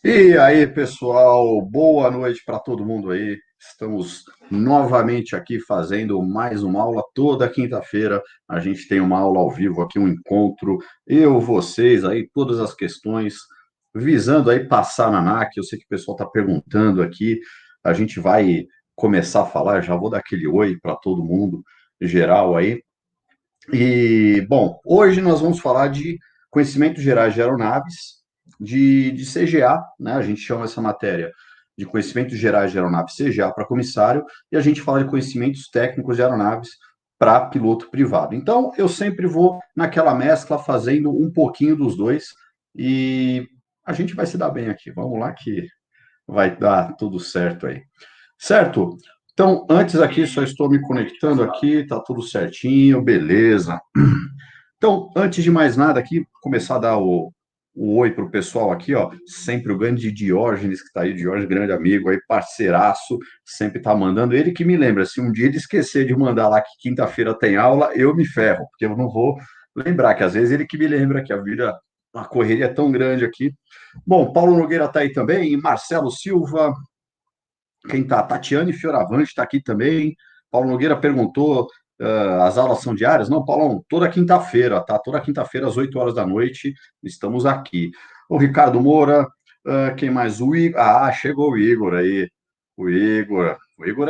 E aí, pessoal, boa noite para todo mundo aí. Estamos novamente aqui fazendo mais uma aula toda quinta-feira. A gente tem uma aula ao vivo aqui, um encontro, eu, vocês aí, todas as questões, visando aí passar na NAC. Eu sei que o pessoal está perguntando aqui. A gente vai começar a falar, já vou dar aquele oi para todo mundo geral aí. E, bom, hoje nós vamos falar de conhecimentos gerais de aeronaves, de CGA, né? A gente chama essa matéria de conhecimentos gerais de aeronaves CGA para comissário, e a gente fala de conhecimentos técnicos de aeronaves para piloto privado. Então, eu sempre vou naquela mescla fazendo um pouquinho dos dois, e a gente vai se dar bem aqui. Vamos lá que vai dar tudo certo aí. Certo? Então, antes aqui, só estou me conectando aqui, tá tudo certinho, beleza. Então, antes de mais nada aqui, começar a dar o oi para o pessoal aqui, ó. Sempre o grande Diógenes, que está aí, Diógenes, grande amigo aí, parceiraço, sempre tá mandando. Ele que me lembra, se um dia ele esquecer de mandar lá que quinta-feira tem aula, eu me ferro, porque eu não vou lembrar, que às vezes ele que me lembra que a vida, a correria é tão grande aqui. Bom, Paulo Nogueira está aí também, Marcelo Silva, quem tá? Tatiane Fioravante está aqui também. Paulo Nogueira perguntou: as aulas são diárias? Não, Paulão, toda quinta-feira, tá? Toda quinta-feira, às 8 horas da noite, estamos aqui. O Ricardo Moura, quem mais? O Igor. Ah, chegou o Igor aí. O Igor. O Igor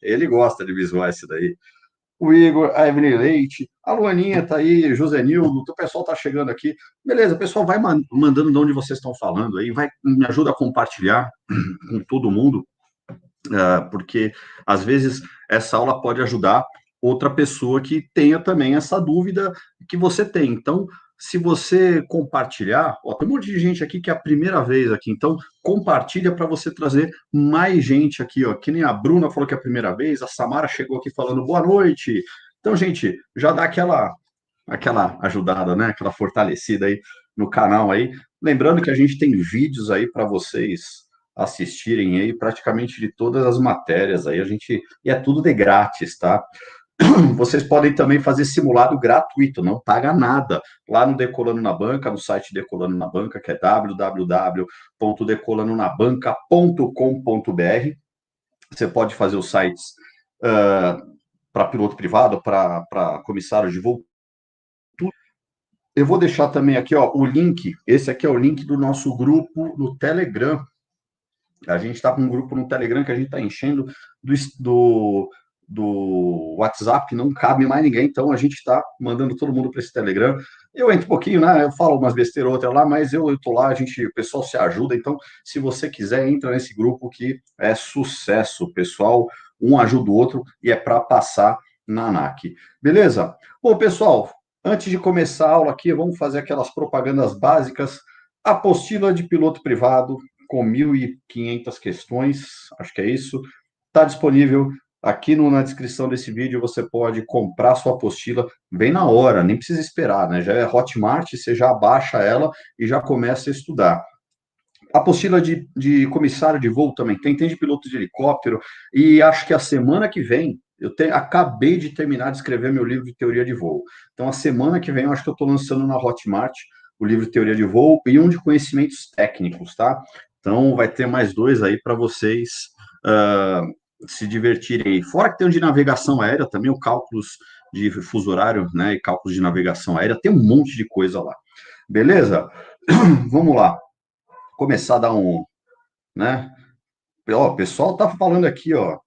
ele gosta de visual esse daí. O Igor, a Evelyn Leite, a Luaninha tá aí, José Nildo, o pessoal tá chegando aqui. Beleza, pessoal, vai mandando de onde vocês estão falando aí, vai, me ajuda a compartilhar com todo mundo, porque às vezes essa aula pode ajudar outra pessoa que tenha também essa dúvida que você tem. Então, se você compartilhar, ó, tem um monte de gente aqui que é a primeira vez aqui, então compartilha para você trazer mais gente aqui, ó, que nem a Bruna falou que é a primeira vez, a Samara chegou aqui falando boa noite. Então, gente, já dá aquela ajudada, né? Aquela fortalecida aí no canal aí. Lembrando que a gente tem vídeos aí para vocês assistirem aí praticamente de todas as matérias aí, a gente, e é tudo de grátis, tá? Vocês podem também fazer simulado gratuito, não paga nada, lá no Decolando na Banca, no site Decolando na Banca, que é www.decolanonabanca.com.br. Você pode fazer os sites para piloto privado, para comissário de voo. Eu vou deixar também aqui, ó, o link. Esse aqui é o link do nosso grupo no Telegram. A gente está com um grupo no Telegram que a gente está enchendo do, do WhatsApp, não cabe mais ninguém, então a gente está mandando todo mundo para esse Telegram. Eu entro um pouquinho, né? Eu falo umas besteiras outras lá, mas eu estou lá, o pessoal se ajuda. Então, se você quiser, entra nesse grupo que é sucesso, pessoal. Um ajuda o outro e é para passar na ANAC. Beleza? Bom, pessoal, antes de começar a aula aqui, vamos fazer aquelas propagandas básicas. Apostila de piloto privado, com 1.500 questões, acho que é isso. Está disponível aqui na descrição desse vídeo. Você pode comprar sua apostila bem na hora, nem precisa esperar, né? Já é Hotmart, você já baixa ela e já começa a estudar. Apostila de comissário de voo também tem de piloto de helicóptero, e acho que a semana que vem, acabei de terminar de escrever meu livro de teoria de voo. Então, a semana que vem, eu acho que eu estou lançando na Hotmart o livro de teoria de voo e um de conhecimentos técnicos, tá? Então, vai ter mais dois aí para vocês se divertirem aí. Fora que tem um de navegação aérea também, o cálculos de fuso horário, né, e cálculos de navegação aérea, tem um monte de coisa lá. Beleza? Vamos lá. Começar a dar né? Ó, o pessoal tá falando aqui, ó.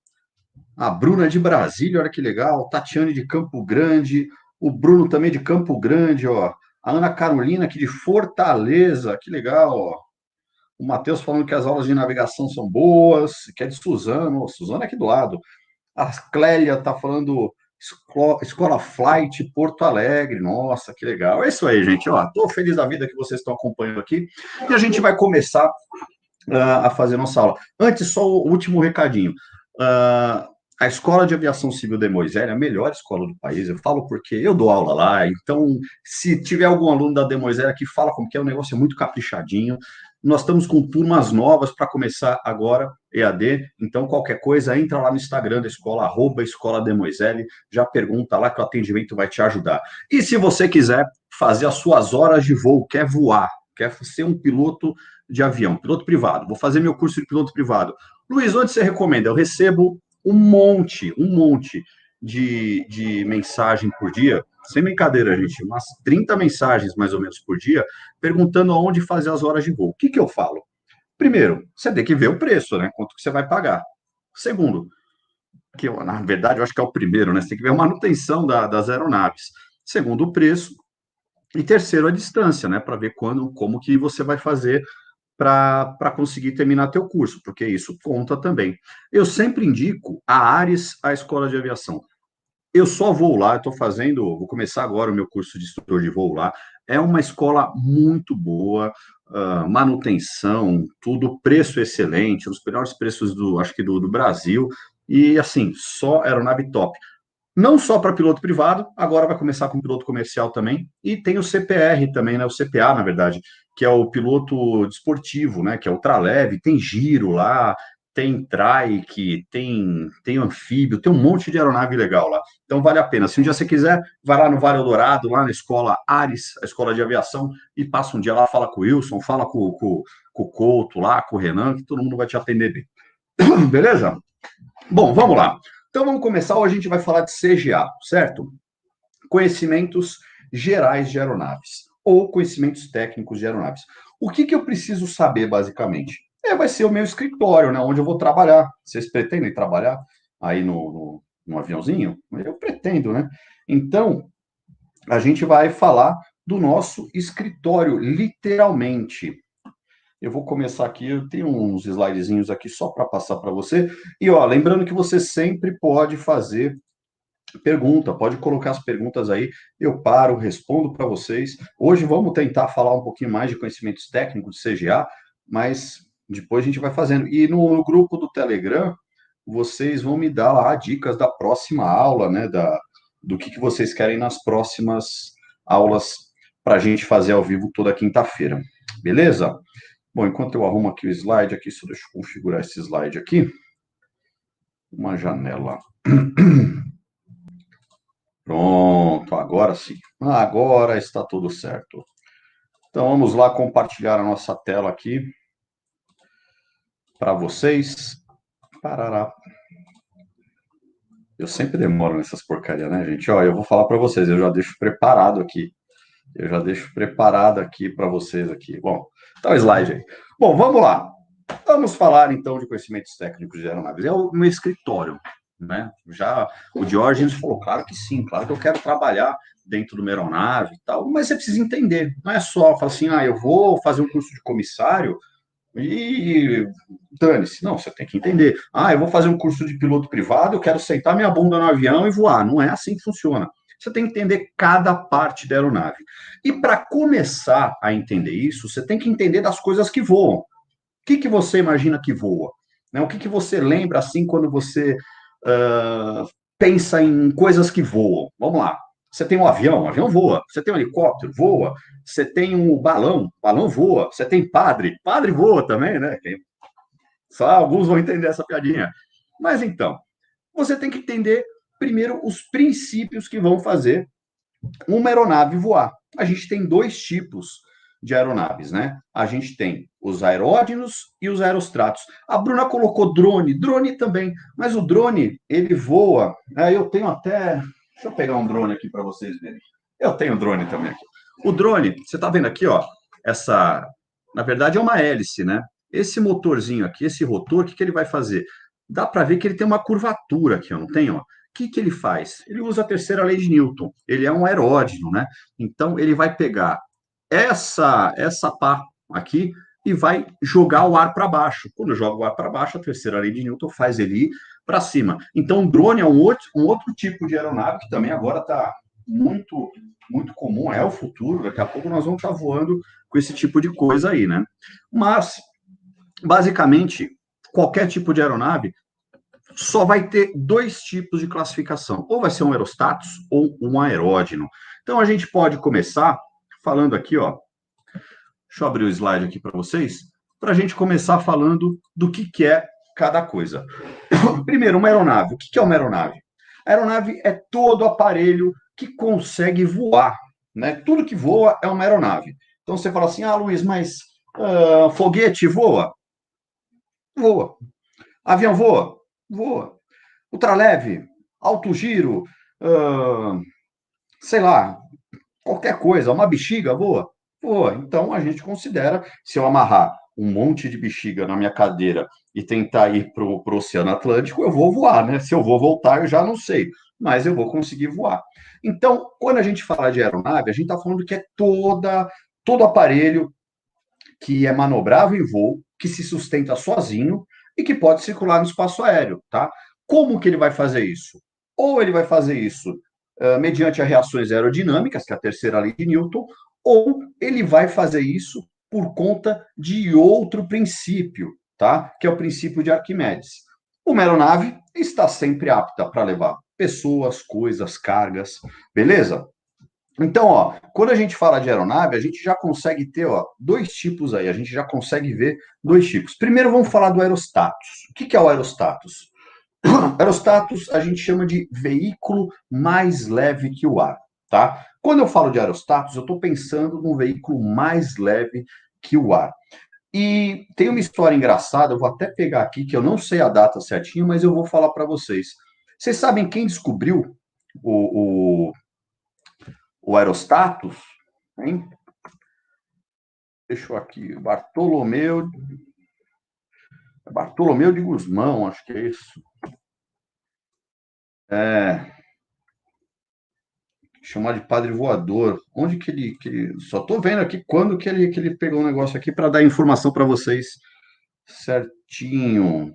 A Bruna de Brasília, olha que legal. Tatiane de Campo Grande. O Bruno também de Campo Grande, ó. A Ana Carolina aqui de Fortaleza, que legal, ó. O Matheus falando que as aulas de navegação são boas, que é de Suzano. Ó, Suzano é aqui do lado. A Clélia tá falando Escola Flight Porto Alegre. Nossa, que legal. É isso aí, gente. Ó, tô feliz da vida que vocês estão acompanhando aqui. E a gente vai começar a fazer nossa aula. Antes, só o último recadinho. A Escola de Aviação Civil de Moisés é a melhor escola do país. Eu falo porque eu dou aula lá. Então, se tiver algum aluno da De Moisés aqui, fala como que é. O negócio é muito caprichadinho. Nós estamos com turmas novas para começar agora, EAD. Então, qualquer coisa, entra lá no Instagram da escola, @Escola de Moisés, já pergunta lá que o atendimento vai te ajudar. E se você quiser fazer as suas horas de voo, quer voar, quer ser um piloto de avião, piloto privado, vou fazer meu curso de piloto privado. Luiz, onde você recomenda? Eu recebo um monte de mensagem por dia, sem brincadeira, gente, umas 30 mensagens mais ou menos por dia, perguntando aonde fazer as horas de voo. O que que eu falo? Primeiro, você tem que ver o preço, né? Quanto que você vai pagar. Segundo, que na verdade eu acho que é o primeiro, né? Você tem que ver a manutenção das aeronaves. Segundo, o preço. E terceiro, a distância, né? Para ver quando, como que você vai fazer para conseguir terminar teu curso, porque isso conta também. Eu sempre indico a Ares, a escola de aviação. Eu só vou lá, estou fazendo, vou começar agora o meu curso de instrutor de voo lá. É uma escola muito boa, manutenção, tudo, preço excelente, um dos melhores preços acho que do Brasil. E assim, só aeronave top. Não só para piloto privado, agora vai começar com piloto comercial também, e tem o CPR também, né? O CPA, na verdade, que é o piloto desportivo, né? Que é ultraleve, tem giro lá, tem trike, tem anfíbio, tem um monte de aeronave legal lá. Então vale a pena. Se um dia você quiser, vai lá no Vale Eldorado, lá na escola Ares, a escola de aviação, e passa um dia lá, fala com o Wilson, fala com o Couto lá, com o Renan, que todo mundo vai te atender bem. Beleza? Bom, vamos lá. Então vamos começar. Hoje a gente vai falar de CGA, certo? Conhecimentos gerais de aeronaves ou conhecimentos técnicos de aeronaves. O que eu preciso saber, basicamente? Vai ser o meu escritório, né? Onde eu vou trabalhar. Vocês pretendem trabalhar aí no aviãozinho? Eu pretendo, né? Então, a gente vai falar do nosso escritório, literalmente. Eu vou começar aqui, eu tenho uns slidezinhos aqui só para passar para você. E ó, lembrando que você sempre pode fazer pergunta, pode colocar as perguntas aí, eu paro, respondo para vocês. Hoje vamos tentar falar um pouquinho mais de conhecimentos técnicos de CGA, mas depois a gente vai fazendo. E no grupo do Telegram, vocês vão me dar lá dicas da próxima aula, né? Do que vocês querem nas próximas aulas para a gente fazer ao vivo toda quinta-feira. Beleza? Bom, enquanto eu arrumo aqui o slide, aqui, só deixa eu configurar esse slide aqui. Uma janela. Pronto, agora sim. Agora está tudo certo. Então vamos lá compartilhar a nossa tela aqui para vocês. Parará. Eu sempre demoro nessas porcarias, né, gente? Ó, eu vou falar para vocês, eu já deixo preparado aqui. Eu já deixo preparado aqui para vocês aqui. Bom, tá o slide aí. Bom, vamos lá. Vamos falar então de conhecimentos técnicos de aeronaves. É o meu escritório, né? Já o Diógenes falou, claro que sim, claro que eu quero trabalhar dentro de uma aeronave e tal, mas você precisa entender. Não é só falar assim, eu vou fazer um curso de comissário e dane-se. Não, você tem que entender. Eu vou fazer um curso de piloto privado, eu quero sentar minha bunda no avião e voar. Não é assim que funciona. Você tem que entender cada parte da aeronave. E para começar a entender isso, você tem que entender das coisas que voam. O que você imagina que voa? Né? O que você lembra assim quando você pensa em coisas que voam? Vamos lá. Você tem um avião, o avião voa. Você tem um helicóptero, voa. Você tem um balão, balão voa. Você tem padre, padre voa também, né? Só alguns vão entender essa piadinha. Mas então, você tem que entender primeiro os princípios que vão fazer uma aeronave voar. A gente tem dois tipos de aeronaves, né? A gente tem os aeródinos e os aerostratos. A Bruna colocou drone, drone também, mas o drone, ele voa. Eu tenho até. Deixa eu pegar um drone aqui para vocês verem. Eu tenho drone também aqui. O drone, você está vendo aqui, ó, essa. Na verdade, é uma hélice, né? Esse motorzinho aqui, esse rotor, o que ele vai fazer? Dá para ver que ele tem uma curvatura aqui, ó, não tem, ó? O que ele faz? Ele usa a terceira lei de Newton. Ele é um aeródino, né? Então, ele vai pegar essa pá aqui e vai jogar o ar para baixo. Quando joga o ar para baixo, a terceira lei de Newton faz ele ir para cima. Então, o drone é um outro tipo de aeronave que também agora está muito, muito comum, é o futuro. Daqui a pouco nós vamos estar voando com esse tipo de coisa aí, né? Mas, basicamente, qualquer tipo de aeronave só vai ter dois tipos de classificação. Ou vai ser um aerostatus ou um aeródino. Então, a gente pode começar falando aqui, ó. Deixa eu abrir o slide aqui para vocês, para a gente começar falando do que é cada coisa. Primeiro, uma aeronave. O que é uma aeronave? A aeronave é todo aparelho que consegue voar, né? Tudo que voa é uma aeronave. Então você fala assim, Luiz, mas foguete voa? Voa. Avião voa? Voa. Ultraleve, alto giro, ah, sei lá, qualquer coisa, uma bexiga voa? Voa. Então a gente considera, se eu amarrar um monte de bexiga na minha cadeira e tentar ir para o Oceano Atlântico, eu vou voar, né? Se eu vou voltar, eu já não sei, mas eu vou conseguir voar. Então, quando a gente fala de aeronave, a gente está falando que é todo aparelho que é manobrável em voo, que se sustenta sozinho e que pode circular no espaço aéreo, tá? Como que ele vai fazer isso? Ou ele vai fazer isso mediante as reações aerodinâmicas, que é a terceira lei de Newton, ou ele vai fazer isso por conta de outro princípio, tá? Que é o princípio de Arquimedes. Uma aeronave está sempre apta para levar pessoas, coisas, cargas, beleza? Então, quando a gente fala de aeronave, a gente já consegue ter, dois tipos aí, a gente já consegue ver dois tipos. Primeiro, vamos falar do aerostatus. O que é o aerostatus? Aerostatus a gente chama de veículo mais leve que o ar, tá? Quando eu falo de aerostatus, eu estou pensando num veículo mais leve que o ar. E tem uma história engraçada, eu vou até pegar aqui, que eu não sei a data certinho, mas eu vou falar para vocês. Vocês sabem quem descobriu o, o, o aerostatus? Hein? Deixa eu aqui, Bartolomeu de Gusmão, acho que é isso. É, chamar de padre voador. Onde só estou vendo aqui quando que ele pegou um negócio aqui para dar informação para vocês certinho.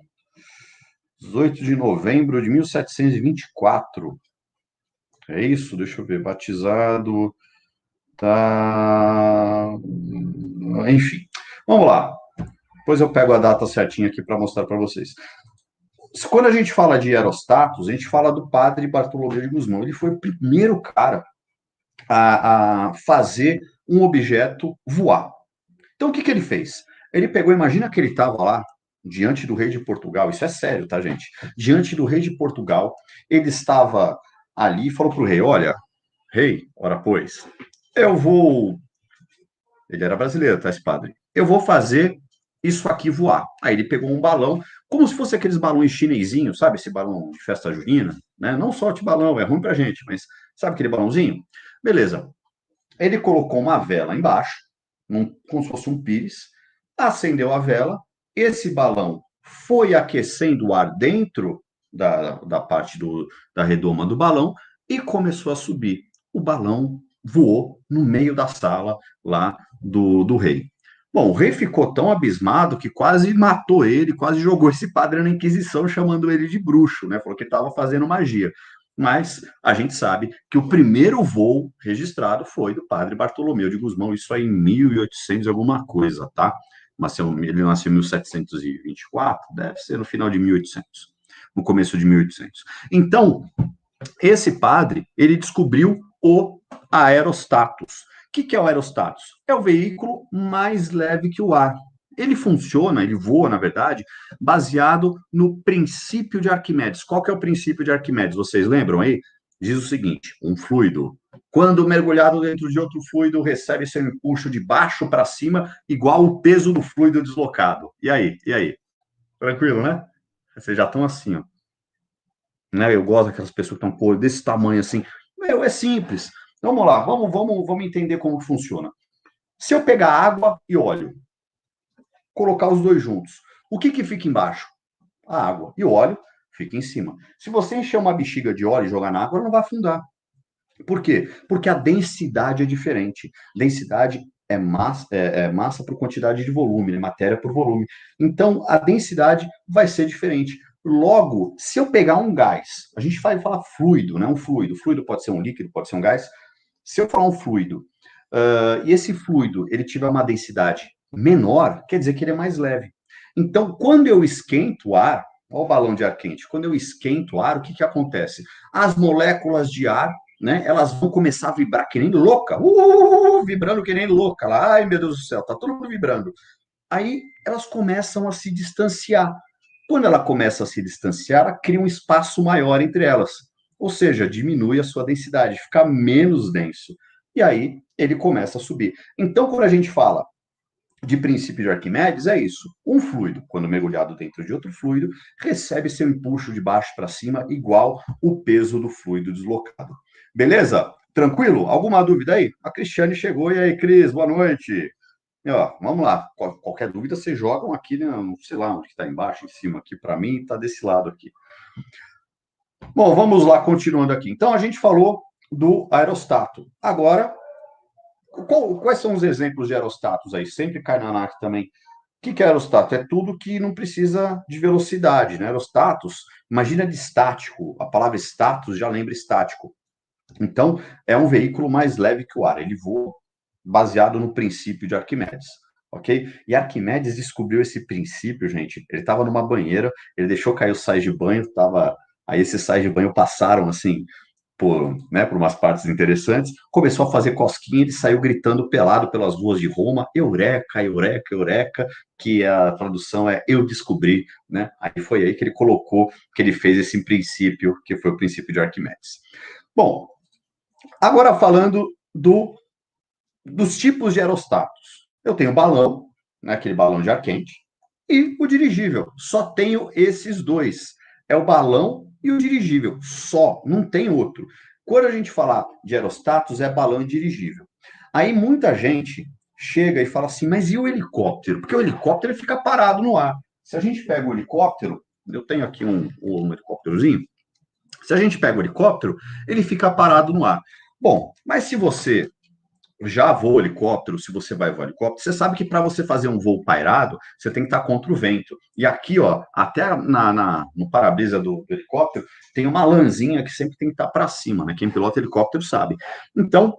18 de novembro de 1724. É isso? Deixa eu ver. Batizado. Tá. Enfim. Vamos lá. Depois eu pego a data certinha aqui para mostrar para vocês. Quando a gente fala de aerostatos, a gente fala do padre Bartolomeu de Gusmão. Ele foi o primeiro cara a fazer um objeto voar. Então, o que ele fez? Ele pegou, imagina que ele estava lá, diante do rei de Portugal, isso é sério, tá, gente? Diante do rei de Portugal, ele estava ali e falou para o rei: Olha, rei, ora pois, eu vou. Ele era brasileiro, tá, esse padre? Eu vou fazer isso aqui voar. Aí ele pegou um balão, como se fosse aqueles balões chinesinhos, sabe? Esse balão de festa junina, né? Não solte balão, é ruim pra gente, mas sabe aquele balãozinho? Beleza. Ele colocou uma vela embaixo, como se fosse um pires, acendeu a vela, esse balão foi aquecendo o ar dentro da parte da redoma do balão e começou a subir. O balão voou no meio da sala lá do rei. Bom, o rei ficou tão abismado que quase matou ele, quase jogou esse padre na Inquisição, chamando ele de bruxo, né? Falou que estava fazendo magia. Mas a gente sabe que o primeiro voo registrado foi do padre Bartolomeu de Gusmão, isso aí em 1800 alguma coisa, tá? Ele nasceu em 1724, deve ser no final de 1800, no começo de 1800. Então, esse padre, ele descobriu o aerostatus. O que é o aerostatus? É o veículo mais leve que o ar. Ele funciona, ele voa, na verdade, baseado no princípio de Arquimedes. Qual que é o princípio de Arquimedes? Vocês lembram aí? Diz o seguinte: um fluido, quando mergulhado dentro de outro fluido, recebe seu empuxo de baixo para cima, igual o peso do fluido deslocado. E aí? E aí? Tranquilo, né? Vocês já estão assim, ó, né? Eu gosto daquelas pessoas que estão desse tamanho assim. Meu, é simples. Vamos lá, vamos entender como funciona. Se eu pegar água e óleo, colocar os dois juntos, o que fica embaixo? A água. E o óleo fica em cima. Se você encher uma bexiga de óleo e jogar na água, ela não vai afundar. Por quê? Porque a densidade é diferente. Densidade é massa por quantidade de volume, né? Matéria por volume. Então, a densidade vai ser diferente. Logo, se eu pegar um gás, a gente vai falar fluido, né? Um fluido. Fluido pode ser um líquido, pode ser um gás. Se eu falar um fluido, e esse fluido ele tiver uma densidade menor, quer dizer que ele é mais leve. Então, quando eu esquento o ar, olha o balão de ar quente, quando eu esquento o ar, o que acontece? As moléculas de ar, né, elas vão começar a vibrar que nem louca, vibrando que nem louca, lá, ai meu Deus do céu, tá todo mundo vibrando. Aí elas começam a se distanciar. Quando ela começa a se distanciar, ela cria um espaço maior entre elas, ou seja, diminui a sua densidade, fica menos denso. e aí ele começa a subir. Então, quando a gente fala de princípio de Arquimedes, é isso. Um fluido, quando mergulhado dentro de outro fluido, recebe seu empuxo de baixo para cima igual o peso do fluido deslocado. Beleza? Tranquilo? Alguma dúvida aí? A Cristiane chegou. E aí, Cris, boa noite. E, ó, vamos lá. Qualquer dúvida, vocês jogam aqui, né? Não sei lá onde está embaixo, em cima aqui para mim, está desse lado aqui. Bom, vamos lá, continuando aqui. Então, a gente falou do aerostato. Agora, quais são os exemplos de aerostatos aí? Sempre cai na NAC também. O que é aerostato? É tudo que não precisa de velocidade, né? Aerostatos, imagina de estático. A palavra status já lembra estático. Então, é um veículo mais leve que o ar. Ele voa baseado no princípio de Arquimedes, ok? E Arquimedes descobriu esse princípio, gente. Ele estava numa banheira, ele deixou cair os sais de banho, tava... aí esses sais de banho passaram, assim, por umas partes interessantes, começou a fazer cosquinha, ele saiu gritando pelado pelas ruas de Roma, Eureka, Eureka, Eureka, que a tradução é eu descobri, né? Aí foi aí que ele colocou, que ele fez esse princípio, que foi o princípio de Arquimedes. Bom, agora falando dos tipos de aerostatos. Eu tenho balão, né, aquele balão de ar quente, e o dirigível. Só tenho esses dois. É o balão e o dirigível. Só, não tem outro. Quando a gente falar de aerostatos, é balão e dirigível. Aí muita gente chega e fala assim, mas e o helicóptero? Porque o helicóptero ele fica parado no ar. Se a gente pega o helicóptero, eu tenho aqui um helicópterozinho, se a gente pega o helicóptero, ele fica parado no ar. Bom, mas se você já voa helicóptero, se você vai voar helicóptero, você sabe que para você fazer um voo pairado, você tem que estar contra o vento. E aqui, ó, até no para-brisa do helicóptero, tem uma lãzinha que sempre tem que estar para cima, né? Quem pilota helicóptero sabe. Então,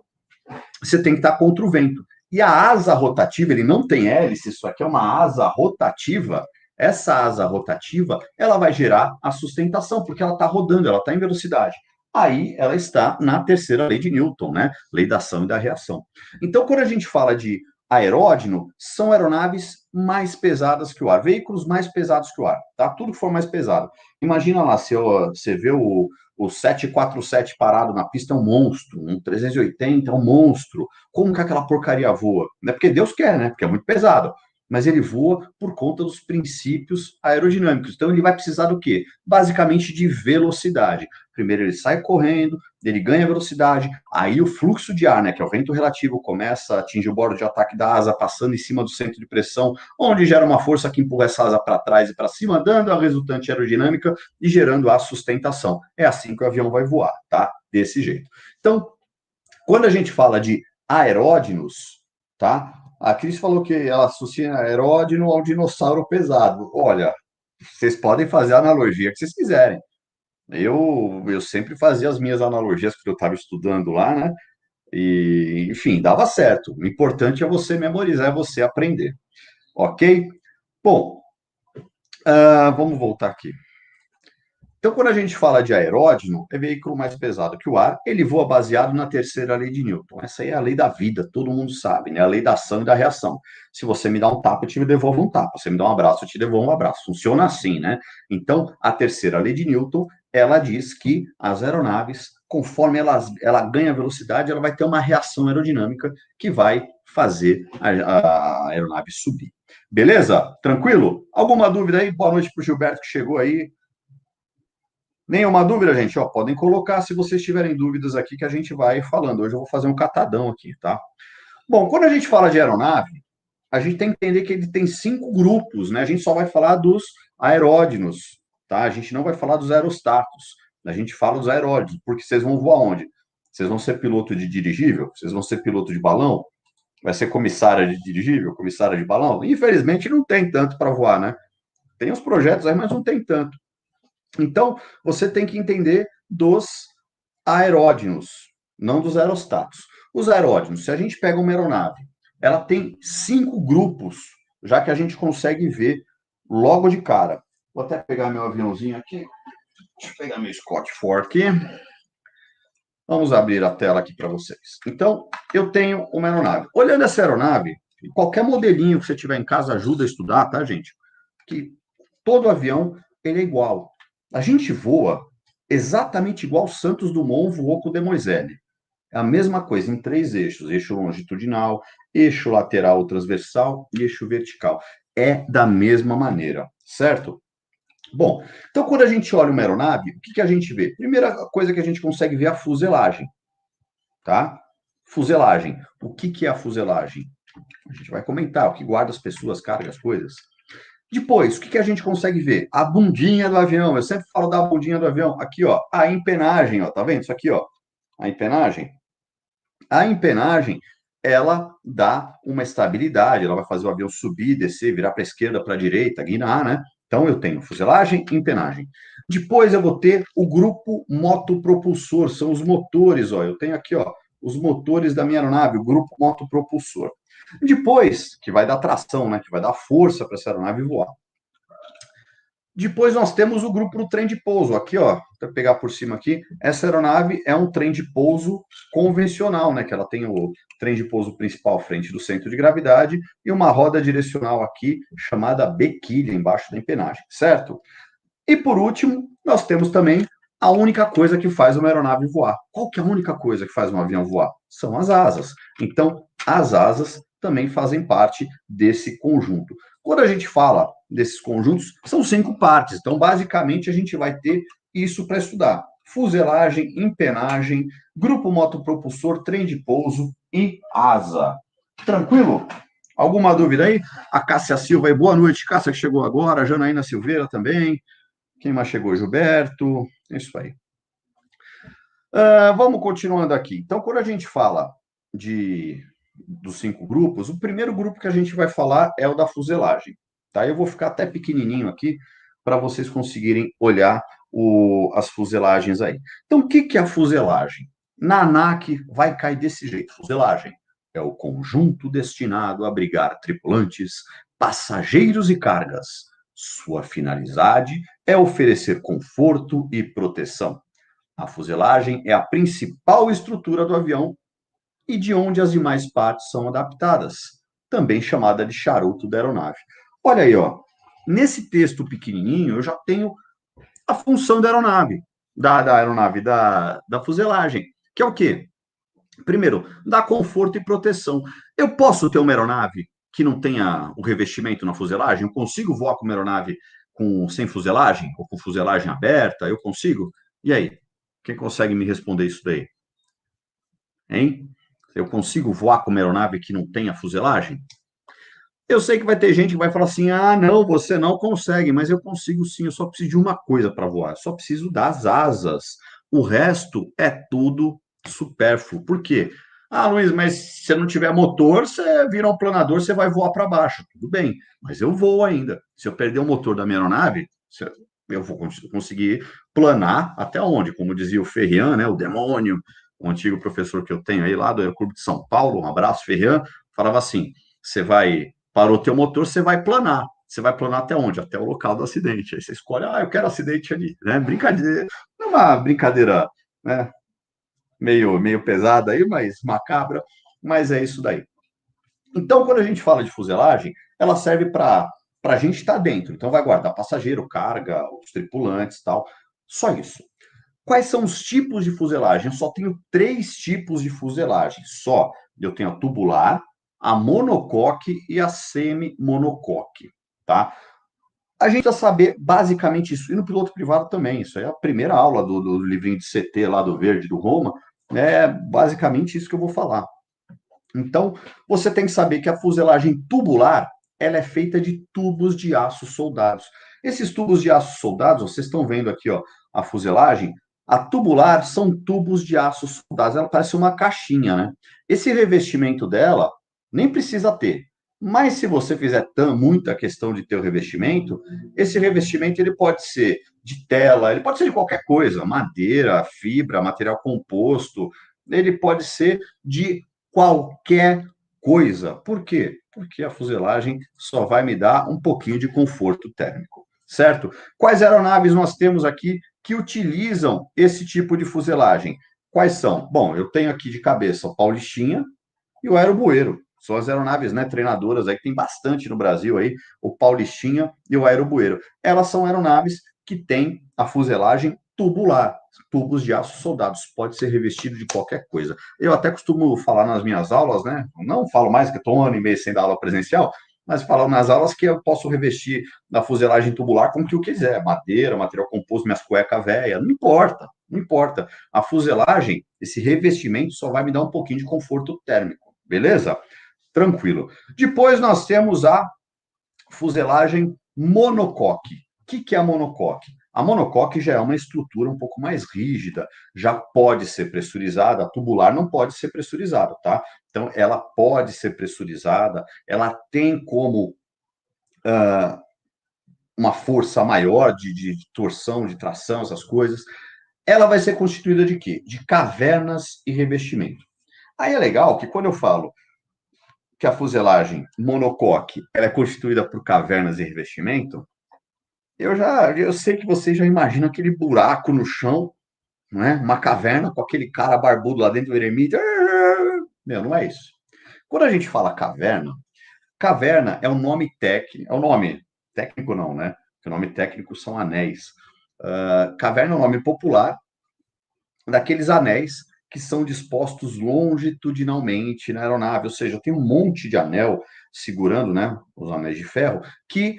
você tem que estar contra o vento. E a asa rotativa, ele não tem hélice, isso aqui é uma asa rotativa. Essa asa rotativa, ela vai gerar a sustentação, porque ela está rodando, ela está em velocidade. Aí ela está na terceira lei de Newton, né? Lei da ação e da reação. Então, quando a gente fala de aeródino, são aeronaves mais pesadas que o ar, veículos mais pesados que o ar, tá? Tudo que for mais pesado. Imagina lá, se você vê o 747 parado na pista é um monstro, um 380 é um monstro. Como que aquela porcaria voa? Não é porque Deus quer, né? Porque é muito pesado. Mas ele voa por conta dos princípios aerodinâmicos. Então ele vai precisar do quê? Basicamente de velocidade. Primeiro ele sai correndo, ele ganha velocidade, aí o fluxo de ar, né, que é o vento relativo, começa a atingir o bordo de ataque da asa, passando em cima do centro de pressão, onde gera uma força que empurra essa asa para trás e para cima, dando a resultante aerodinâmica e gerando a sustentação. É assim que o avião vai voar, tá? Desse jeito. Então, quando a gente fala de aeródinos, tá? A Cris falou que ela associa aeródino ao dinossauro pesado. Olha, vocês podem fazer a analogia que vocês quiserem. Eu sempre fazia as minhas analogias que eu estava estudando lá, né? E, enfim, dava certo. O importante é você memorizar, é você aprender. Ok? Bom, vamos voltar aqui. Então, quando a gente fala de aeródino, é veículo mais pesado que o ar, ele voa baseado na terceira lei de Newton. Essa aí é a lei da vida, todo mundo sabe, né? A lei da ação e da reação. Se você me dá um tapa, eu te devolvo um tapa. Se você me dá um abraço, eu te devolvo um abraço. Funciona assim, né? Então, a terceira lei de Newton, ela diz que as aeronaves, conforme ela ganha velocidade, ela vai ter uma reação aerodinâmica que vai fazer a aeronave subir. Beleza? Tranquilo? Alguma dúvida aí? Boa noite para o Gilberto que chegou aí. Nenhuma dúvida, gente? Ó, podem colocar se vocês tiverem dúvidas aqui que a gente vai falando. Hoje eu vou fazer um catadão aqui, tá? Bom, quando a gente fala de aeronave, a gente tem que entender que ele tem 5 grupos, né? A gente só vai falar dos aeródinos, tá? A gente não vai falar dos aerostatos. A gente fala dos aeródinos, porque vocês vão voar onde? Vocês vão ser piloto de dirigível? Vocês vão ser piloto de balão? Vai ser comissária de dirigível? Comissária de balão? Infelizmente não tem tanto para voar, né? Tem os projetos aí, mas não tem tanto. Então, você tem que entender dos aeródinos, não dos aerostatos. Os aeródinos, se a gente pega uma aeronave, ela tem 5 grupos, já que a gente consegue ver logo de cara. Vou até pegar meu aviãozinho aqui. Deixa eu pegar meu Scott 4 aqui. Vamos abrir a tela aqui para vocês. Então, eu tenho uma aeronave. Olhando essa aeronave, qualquer modelinho que você tiver em casa ajuda a estudar, tá, gente? Que todo avião ele é igual. A gente voa exatamente igual Santos Dumont voou com o de Moiselle. É a mesma coisa em três eixos: eixo longitudinal, eixo lateral transversal e eixo vertical. É da mesma maneira, certo? Bom, então quando a gente olha uma aeronave, o que que a gente vê? Primeira coisa que a gente consegue ver é a fuselagem, tá? Fuselagem. O que que é a fuselagem? A gente vai comentar, o que guarda as pessoas, carga, as coisas. Depois, o que que a gente consegue ver? A bundinha do avião. Eu sempre falo da bundinha do avião. Aqui, ó, a empenagem, ó, tá vendo? Isso aqui, ó, a empenagem. A empenagem, ela dá uma estabilidade, ela vai fazer o avião subir, descer, virar para a esquerda, para a direita, guinar, né? Então eu tenho fuselagem e empenagem. Depois eu vou ter o grupo motopropulsor, são os motores, ó. Eu tenho aqui, ó, os motores da minha aeronave, o grupo motopropulsor. Depois, que vai dar tração, né? Que vai dar força para essa aeronave voar. Depois nós temos o grupo do trem de pouso. Aqui, ó, para pegar por cima aqui, essa aeronave é um trem de pouso convencional, né? Que ela tem o trem de pouso principal à frente do centro de gravidade e uma roda direcional aqui chamada bequilha embaixo da empenagem, certo? E por último, nós temos também a única coisa que faz uma aeronave voar. Qual que é a única coisa que faz um avião voar? São as asas. Então, as asas também fazem parte desse conjunto. Quando a gente fala desses conjuntos, são 5 partes. Então, basicamente, a gente vai ter isso para estudar: fuselagem, empenagem, grupo motopropulsor, trem de pouso e asa. Tranquilo? Alguma dúvida aí? A Cássia Silva aí, boa noite, Cássia, que chegou agora, a Janaína Silveira também. Quem mais chegou? Gilberto. É isso aí. Vamos continuando aqui. Então, quando a gente fala dos 5 grupos, o primeiro grupo que a gente vai falar é o da fuselagem. Tá? Eu vou ficar até pequenininho aqui para vocês conseguirem olhar as fuselagens aí. Então, o que, que é a fuselagem? Na ANAC vai cair desse jeito. Fuselagem é o conjunto destinado a abrigar tripulantes, passageiros e cargas. Sua finalidade é oferecer conforto e proteção. A fuselagem é a principal estrutura do avião e de onde as demais partes são adaptadas, também chamada de charuto da aeronave. Olha aí, ó. Nesse texto pequenininho, eu já tenho a função da aeronave, da fuselagem, que é o quê? Primeiro, dar conforto e proteção. Eu posso ter uma aeronave que não tenha o revestimento na fuselagem? Eu consigo voar com uma aeronave sem fuselagem? Ou com fuselagem aberta? Eu consigo? E aí? Quem consegue me responder isso daí? Hein? Eu consigo voar com uma aeronave que não tenha fuselagem? Eu sei que vai ter gente que vai falar assim: ah, não, você não consegue, mas eu consigo sim, eu só preciso de uma coisa para voar, eu só preciso das asas. O resto é tudo supérfluo. Por quê? Ah, Luiz, mas se você não tiver motor, você vira um planador, você vai voar para baixo. Tudo bem, mas eu vou ainda. Se eu perder o motor da minha aeronave, eu vou conseguir planar até onde? Como dizia o Ferrian, né, o demônio, o antigo professor que eu tenho aí lá do Aeroclube de São Paulo, um abraço, Ferrian, falava assim: você vai parou o teu motor, você vai planar. Você vai planar até onde? Até o local do acidente. Aí você escolhe, eu quero acidente ali, né? Brincadeira, é uma brincadeira, né? Meio pesada aí, mas macabra, mas é isso daí. Então, quando a gente fala de fuselagem, ela serve para a gente estar dentro. Então, vai guardar passageiro, carga, os tripulantes e tal. Só isso. Quais são os tipos de fuselagem? Eu só tenho 3 tipos de fuselagem. Só. Eu tenho a tubular, a monocoque e a semi-monocoque, tá? A gente precisa saber basicamente isso. E no piloto privado também. Isso aí é a primeira aula do livrinho de CT lá do Verde, do Roma. É basicamente isso que eu vou falar. Então, você tem que saber que a fuselagem tubular, ela é feita de tubos de aço soldados. Esses tubos de aço soldados, vocês estão vendo aqui, ó, a fuselagem, a tubular são tubos de aço soldados, ela parece uma caixinha, né? Esse revestimento dela nem precisa ter. Mas se você fizer muita questão de ter o revestimento, esse revestimento ele pode ser de tela, ele pode ser de qualquer coisa, madeira, fibra, material composto, ele pode ser de qualquer coisa. Por quê? Porque a fuselagem só vai me dar um pouquinho de conforto térmico, certo? Quais aeronaves nós temos aqui que utilizam esse tipo de fuselagem? Quais são? Bom, eu tenho aqui de cabeça o Paulistinha e o Aerobueiro. São as aeronaves, né, treinadoras aí que tem bastante no Brasil aí, o Paulistinha e o Aerobueiro. Elas são aeronaves que têm a fuselagem tubular, tubos de aço soldados, pode ser revestido de qualquer coisa. Eu até costumo falar nas minhas aulas, né? Não falo mais, que estou um ano e meio sem dar aula presencial, mas falo nas aulas que eu posso revestir da fuselagem tubular com o que eu quiser, madeira, material composto, minhas cuecas velhas, não importa, não importa. A fuselagem, esse revestimento só vai me dar um pouquinho de conforto térmico, beleza? Tranquilo. Depois nós temos a fuselagem monocoque. O que é a monocoque? A monocoque já é uma estrutura um pouco mais rígida, já pode ser pressurizada, a tubular não pode ser pressurizada, tá? Então, ela pode ser pressurizada, ela tem como uma força maior de torção, de tração, essas coisas. Ela vai ser constituída de quê? De cavernas e revestimento. Aí é legal que quando eu falo que a fuselagem monocoque ela é constituída por cavernas e revestimento, eu sei que você já imagina aquele buraco no chão, não é? Uma caverna com aquele cara barbudo lá dentro do eremita. Meu, não é isso. Quando a gente fala caverna, caverna é um nome técnico, é um nome técnico não, né? Porque o nome técnico são anéis. Caverna é um nome popular daqueles anéis que são dispostos longitudinalmente na aeronave, ou seja, tem um monte de anel segurando, né, os anéis de ferro, que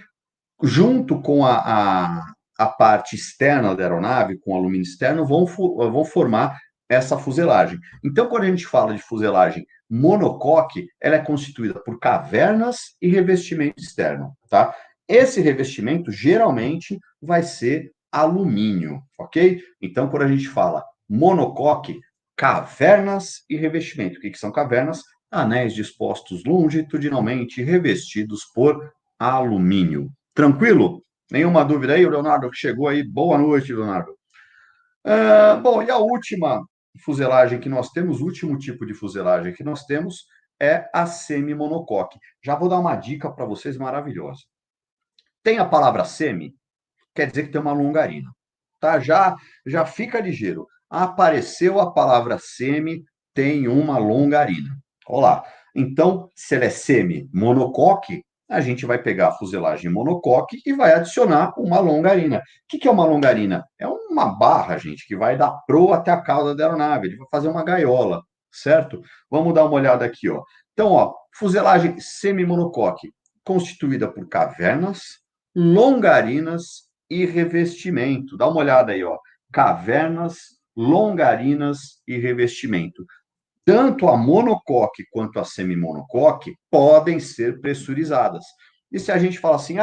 junto com a parte externa da aeronave, com o alumínio externo, vão formar essa fuselagem. Então, quando a gente fala de fuselagem monocoque, ela é constituída por cavernas e revestimento externo, tá? Esse revestimento geralmente vai ser alumínio, ok? Então, quando a gente fala monocoque, cavernas e revestimento. O que são cavernas? Anéis dispostos longitudinalmente revestidos por alumínio. Tranquilo? Nenhuma dúvida aí, o Leonardo que chegou aí. Boa noite, Leonardo. Bom, e a última fuselagem que nós temos, o último tipo de fuselagem que nós temos é a semi-monocoque. Já vou dar uma dica para vocês maravilhosa. Tem a palavra semi, quer dizer que tem uma longarina. Tá? Já fica ligeiro. Apareceu a palavra semi, tem uma longarina. Olá. Então, se ela é semi-monocoque, a gente vai pegar a fuselagem monocoque e vai adicionar uma longarina. O que é uma longarina? É uma barra, gente, que vai da proa até a cauda da aeronave. Ele vai fazer uma gaiola, certo? Vamos dar uma olhada aqui, ó. Então, ó, fuselagem semi-monocoque, constituída por cavernas, longarinas e revestimento. Dá uma olhada aí, ó. Cavernas, longarinas e revestimento. Tanto a monocoque quanto a semimonocoque podem ser pressurizadas. E se a gente fala assim,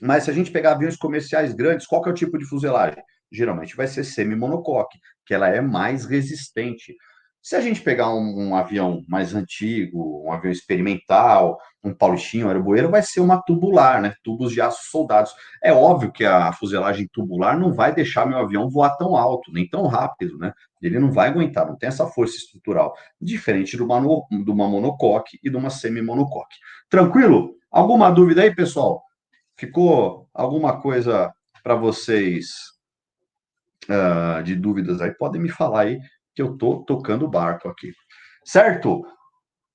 mas se a gente pegar aviões comerciais grandes, qual que é o tipo de fuselagem? Geralmente vai ser semimonocoque, que ela é mais resistente. Se a gente pegar um avião mais antigo, um avião experimental, um Paulistinho, um Aeroboeiro, vai ser uma tubular, né? Tubos de aço soldados. É óbvio que a fuselagem tubular não vai deixar meu avião voar tão alto, nem tão rápido, né? Ele não vai aguentar, não tem essa força estrutural. Diferente de uma monocoque e de uma semimonocoque. Tranquilo? Alguma dúvida aí, pessoal? Ficou alguma coisa para vocês de dúvidas aí? Podem me falar aí, que eu estou tocando o barco aqui. Certo?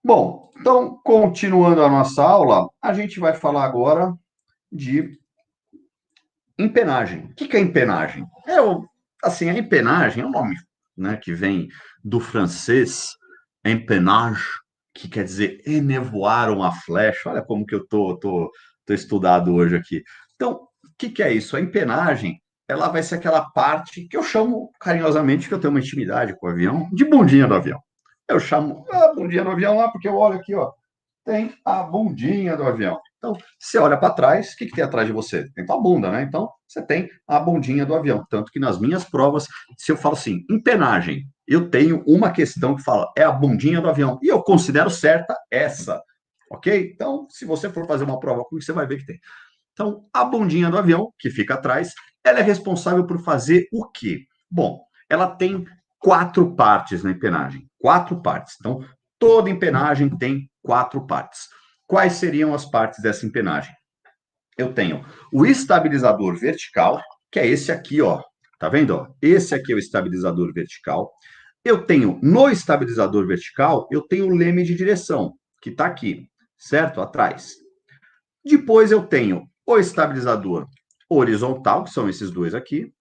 Bom, então, continuando a nossa aula, a gente vai falar agora de empenagem. O que é empenagem? Assim, a empenagem é um nome, né, que vem do francês empennage, que quer dizer enevoar uma flecha. Olha como que eu tô estudado hoje aqui. Então, o que é isso? A empenagem, ela vai ser aquela parte que eu chamo carinhosamente, que eu tenho uma intimidade com o avião, de bundinha do avião. Eu chamo a bundinha do avião lá, porque eu olho aqui, ó, tem a bundinha do avião. Então, você olha para trás, o que tem atrás de você? Tem tua bunda, né? Então, você tem a bundinha do avião. Tanto que nas minhas provas, se eu falo assim, empenagem, eu tenho uma questão que fala, é a bundinha do avião. E eu considero certa essa, ok? Então, se você for fazer uma prova comigo, você vai ver que tem. Então, a bundinha do avião, que fica atrás, ela é responsável por fazer o quê? Bom, ela tem 4 partes na empenagem. 4 partes. Então, toda empenagem tem 4 partes. Quais seriam as partes dessa empenagem? Eu tenho o estabilizador vertical, que é esse aqui, ó. Tá vendo? Ó? Esse aqui é o estabilizador vertical. Eu tenho, no estabilizador vertical, eu tenho o leme de direção, que está aqui, certo? Atrás. Depois eu tenho o estabilizador horizontal, que são esses dois aqui,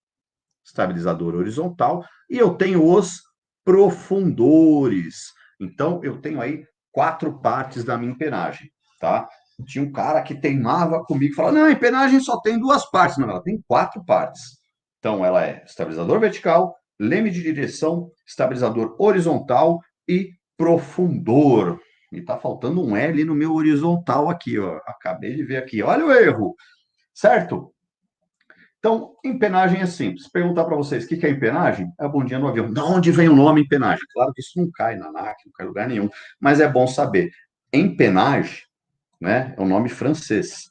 estabilizador horizontal, e eu tenho os profundores. Então, eu tenho aí 4 partes da minha empenagem, tá? Tinha um cara que teimava comigo e falava, não, a empenagem só tem 2 partes. Não, ela tem 4 partes. Então, ela é estabilizador vertical, leme de direção, estabilizador horizontal e profundor. E tá faltando um L no meu horizontal aqui, ó. Acabei de ver aqui. Olha o erro, certo? Então, empenagem é simples. Perguntar para vocês o que é empenagem? É bom dia no avião. De onde vem o nome empenagem? Claro que isso não cai na ANAC, não cai em lugar nenhum, mas é bom saber. Empenagem, né, é um nome francês,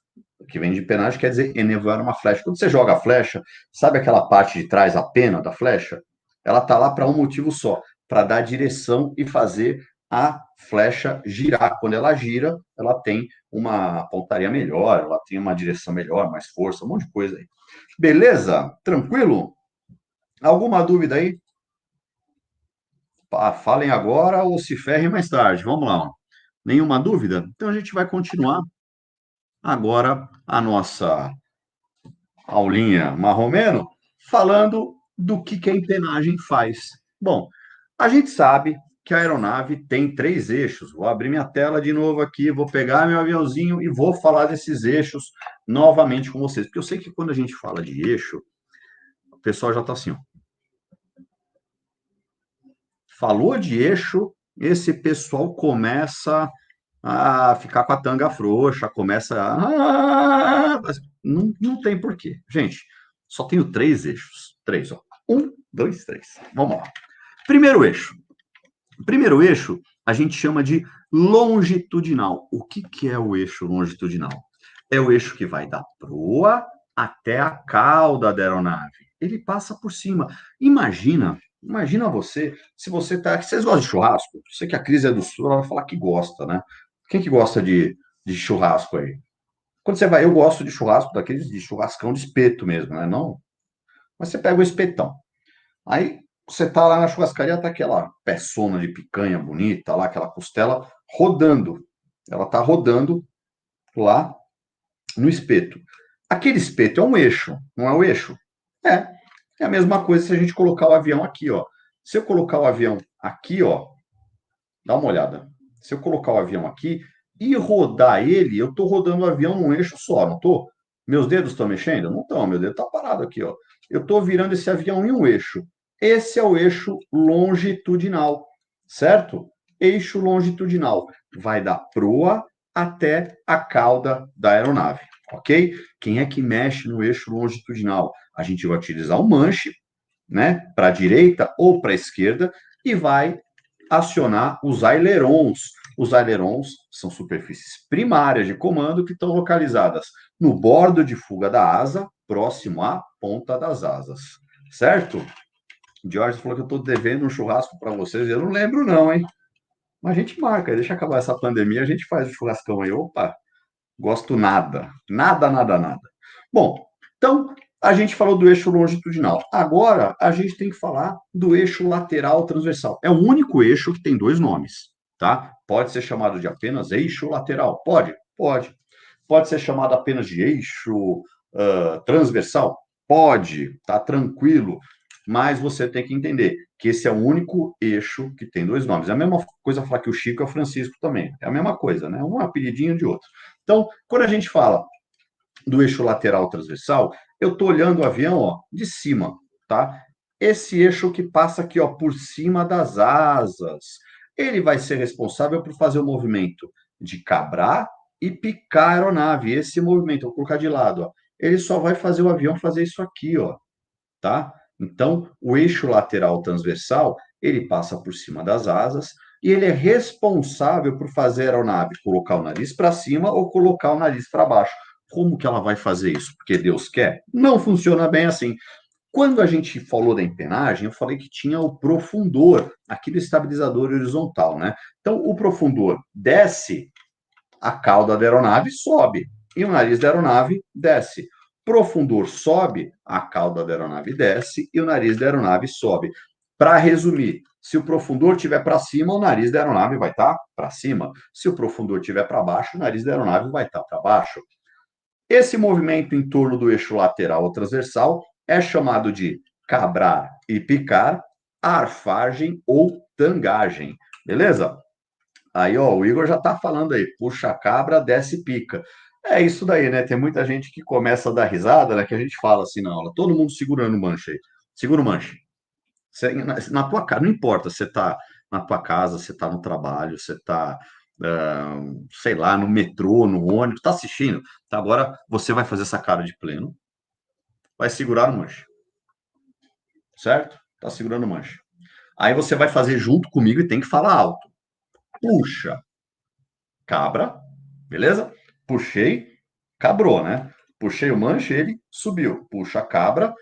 que vem de penagem, quer dizer ennevoar uma flecha. Quando você joga a flecha, sabe aquela parte de trás, a pena da flecha? Ela tá lá para um motivo só, para dar direção e fazer a flecha girar. Quando ela gira, ela tem uma pontaria melhor, ela tem uma direção melhor, mais força, um monte de coisa aí. Beleza? Tranquilo? Alguma dúvida aí? Falem agora ou se ferrem mais tarde. Vamos lá. Nenhuma dúvida? Então a gente vai continuar agora a nossa aulinha marromeno falando do que a empenagem faz. Bom, a gente sabe que a aeronave tem 3 eixos. Vou abrir minha tela de novo aqui, vou pegar meu aviãozinho e vou falar desses eixos novamente com vocês. Porque eu sei que quando a gente fala de eixo, o pessoal já está assim, ó. Falou de eixo, esse pessoal começa a ficar com a tanga frouxa, começa a... Não tem porquê. Gente, só tenho 3 eixos. 3, ó. 1, 2, 3. Vamos lá. Primeiro eixo. Primeiro eixo, a gente chama de longitudinal. O que é o eixo longitudinal? É o eixo que vai da proa até a cauda da aeronave. Ele passa por cima. Imagina você, se você tá. Vocês gostam de churrasco? Sei que a Cris é do Sul, ela vai falar que gosta, né? Quem que gosta de churrasco aí? Quando você vai, eu gosto de churrasco daqueles de churrascão de espeto mesmo, né? Não. Mas você pega o espetão. Aí você tá lá na churrascaria, tá aquela peçona de picanha bonita lá, aquela costela rodando. Ela tá rodando lá no espeto. Aquele espeto é um eixo, não é o eixo? É. É a mesma coisa se a gente colocar o avião aqui, ó. Se eu colocar o avião aqui, ó, dá uma olhada. Se eu colocar o avião aqui e rodar ele, eu estou rodando o avião num eixo só, não estou? Meus dedos estão mexendo? Não estão, meu dedo está parado aqui, ó. Eu estou virando esse avião em um eixo. Esse é o eixo longitudinal, certo? Eixo longitudinal. Vai da proa até a cauda da aeronave, ok? Quem é que mexe no eixo longitudinal? A gente vai utilizar o manche, né, para a direita ou para a esquerda, e vai acionar os ailerons. Os ailerons são superfícies primárias de comando que estão localizadas no bordo de fuga da asa, próximo à ponta das asas. Certo? O Jorge falou que eu estou devendo um churrasco para vocês. Eu não lembro, não, hein? Mas a gente marca, deixa acabar essa pandemia, a gente faz o churrascão aí. Opa, gosto nada. Nada, nada, nada. Bom, então a gente falou do eixo longitudinal. Agora a gente tem que falar do eixo lateral transversal. É o único eixo que tem 2 nomes, tá? Pode ser chamado de apenas eixo lateral? Pode, pode. Pode ser chamado apenas de eixo transversal? Pode, tá tranquilo. Mas você tem que entender que esse é o único eixo que tem 2 nomes. É a mesma coisa falar que o Chico é o Francisco também. É a mesma coisa, né? Um apelidinho de outro. Então, quando a gente fala do eixo lateral transversal, eu estou olhando o avião, ó, de cima, tá? Esse eixo que passa aqui, ó, por cima das asas, ele vai ser responsável por fazer o movimento de cabrar e picar a aeronave. Esse movimento, vou colocar de lado, ó, ele só vai fazer o avião fazer isso aqui, ó, tá? Então, o eixo lateral transversal, ele passa por cima das asas e ele é responsável por fazer a aeronave colocar o nariz para cima ou colocar o nariz para baixo. Como que ela vai fazer isso? Porque Deus quer? Não funciona bem assim. Quando a gente falou da empenagem, eu falei que tinha o profundor, aqui do estabilizador horizontal, né? Então, o profundor desce, a cauda da aeronave sobe e o nariz da aeronave desce. Profundor sobe, a cauda da aeronave desce e o nariz da aeronave sobe. Para resumir, se o profundor estiver para cima, o nariz da aeronave vai estar para cima. Se o profundor estiver para baixo, o nariz da aeronave vai estar para baixo. Esse movimento em torno do eixo lateral ou transversal é chamado de cabrar e picar, arfagem ou tangagem. Beleza? Aí, ó, o Igor já tá falando aí, puxa a cabra, desce e pica. É isso daí, né? Tem muita gente que começa a dar risada, né? Que a gente fala assim na aula, todo mundo segurando o manche aí. Segura o manche. Na tua casa, não importa, você tá na tua casa, você tá no trabalho, você tá, sei lá, no metrô, no ônibus, tá assistindo. Tá, agora você vai fazer essa cara de pleno, vai segurar o manche, certo? Tá segurando o manche. Aí você vai fazer junto comigo e tem que falar alto. Puxa, cabra, beleza? Puxei, cabrou, né? Puxei o manche, ele subiu. Puxa a cabra,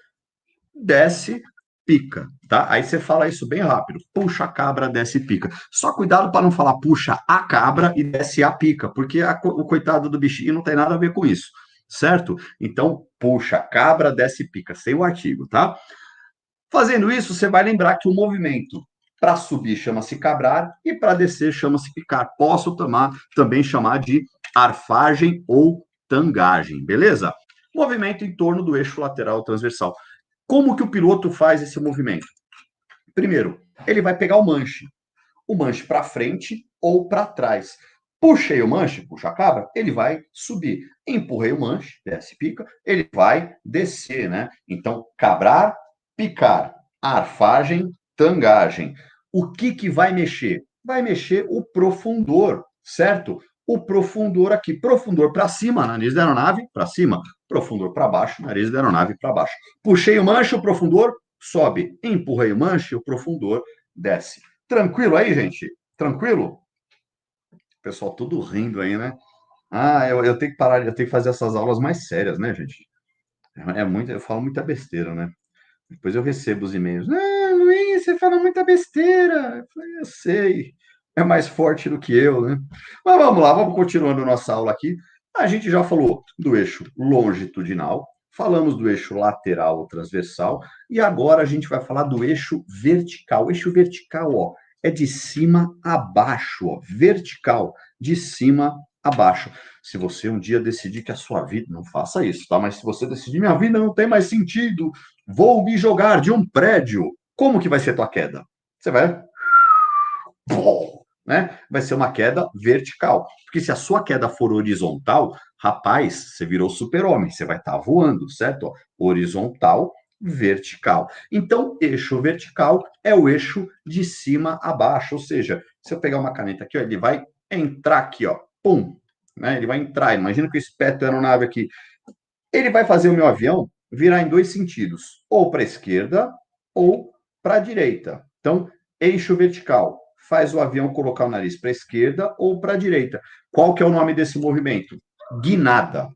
desce, pica, tá? Aí você fala isso bem rápido. Puxa a cabra, desce e pica. Só cuidado para não falar puxa a cabra e desce a pica, porque o coitado do bichinho não tem nada a ver com isso, certo? Então, puxa a cabra, desce e pica, sem o artigo, tá? Fazendo isso, você vai lembrar que o movimento para subir chama-se cabrar e para descer chama-se picar. Posso também chamar de arfagem ou tangagem, beleza? Movimento em torno do eixo lateral transversal. Como que o piloto faz esse movimento? Primeiro, ele vai pegar o manche para frente ou para trás. Puxei o manche, puxa a cabra, ele vai subir. Empurrei o manche, desce, pica, ele vai descer, né? Então, cabrar, picar, arfagem, tangagem. O que que vai mexer? Vai mexer o profundor, certo? O profundor aqui, profundor para cima, nariz da aeronave para cima, profundor para baixo, nariz da aeronave para baixo. Puxei o manche, o profundor sobe. Empurrei o manche, o profundor desce. Tranquilo aí, gente? Tranquilo? Pessoal, tudo rindo aí, né? Ah, eu tenho que parar, eu tenho que fazer essas aulas mais sérias, né, gente? É muito, eu falo muita besteira, né? Depois eu recebo os e-mails. Ah, Luiz, você fala muita besteira. Eu falei, eu sei. É mais forte do que eu, né? Mas vamos lá, vamos continuando nossa aula aqui. A gente já falou do eixo longitudinal, falamos do eixo lateral ou transversal, e agora a gente vai falar do eixo vertical. O eixo vertical, ó, é de cima a baixo, ó, vertical, de cima a baixo. Se você um dia decidir que a sua vida, não faça isso, tá? Mas se você decidir, minha vida não tem mais sentido, vou me jogar de um prédio. Como que vai ser tua queda? Você vai, né? Vai ser uma queda vertical. Porque se a sua queda for horizontal, rapaz, você virou super-homem, você vai estar voando, certo? Ó, horizontal, vertical. Então, eixo vertical é o eixo de cima a baixo, ou seja, se eu pegar uma caneta aqui, ó, ele vai entrar aqui, ó, pum, né? Ele vai entrar. Imagina que eu espeto a aeronave aqui. Ele vai fazer o meu avião virar em dois sentidos, ou para a esquerda ou para a direita. Então, eixo vertical faz o avião colocar o nariz para a esquerda ou para a direita. Qual que é o nome desse movimento? Guinada.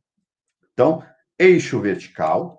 Então, eixo vertical,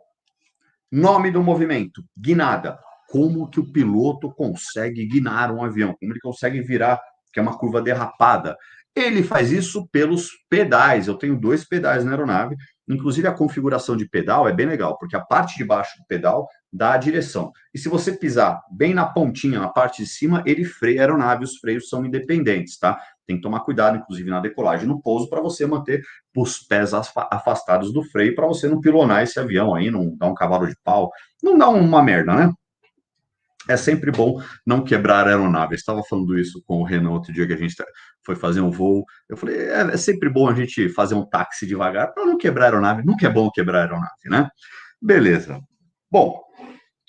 nome do movimento, guinada. Como que o piloto consegue guinar um avião? Como ele consegue virar, que é uma curva derrapada? Ele faz isso pelos pedais. Eu tenho dois pedais na aeronave. Inclusive, a configuração de pedal é bem legal, porque a parte de baixo do pedal dá a direção. E se você pisar bem na pontinha, na parte de cima, ele freia a aeronave. Os freios são independentes, tá? Tem que tomar cuidado, inclusive, na decolagem e no pouso, para você manter os pés afastados do freio, para você não pilonar esse avião aí, não dar um cavalo de pau, não dá uma merda, né? É sempre bom não quebrar a aeronave. Eu estava falando isso com o Renan outro dia que a gente foi fazer um voo. Eu falei, é sempre bom a gente fazer um táxi devagar para não quebrar a aeronave. Nunca é bom quebrar a aeronave, né? Beleza. Bom,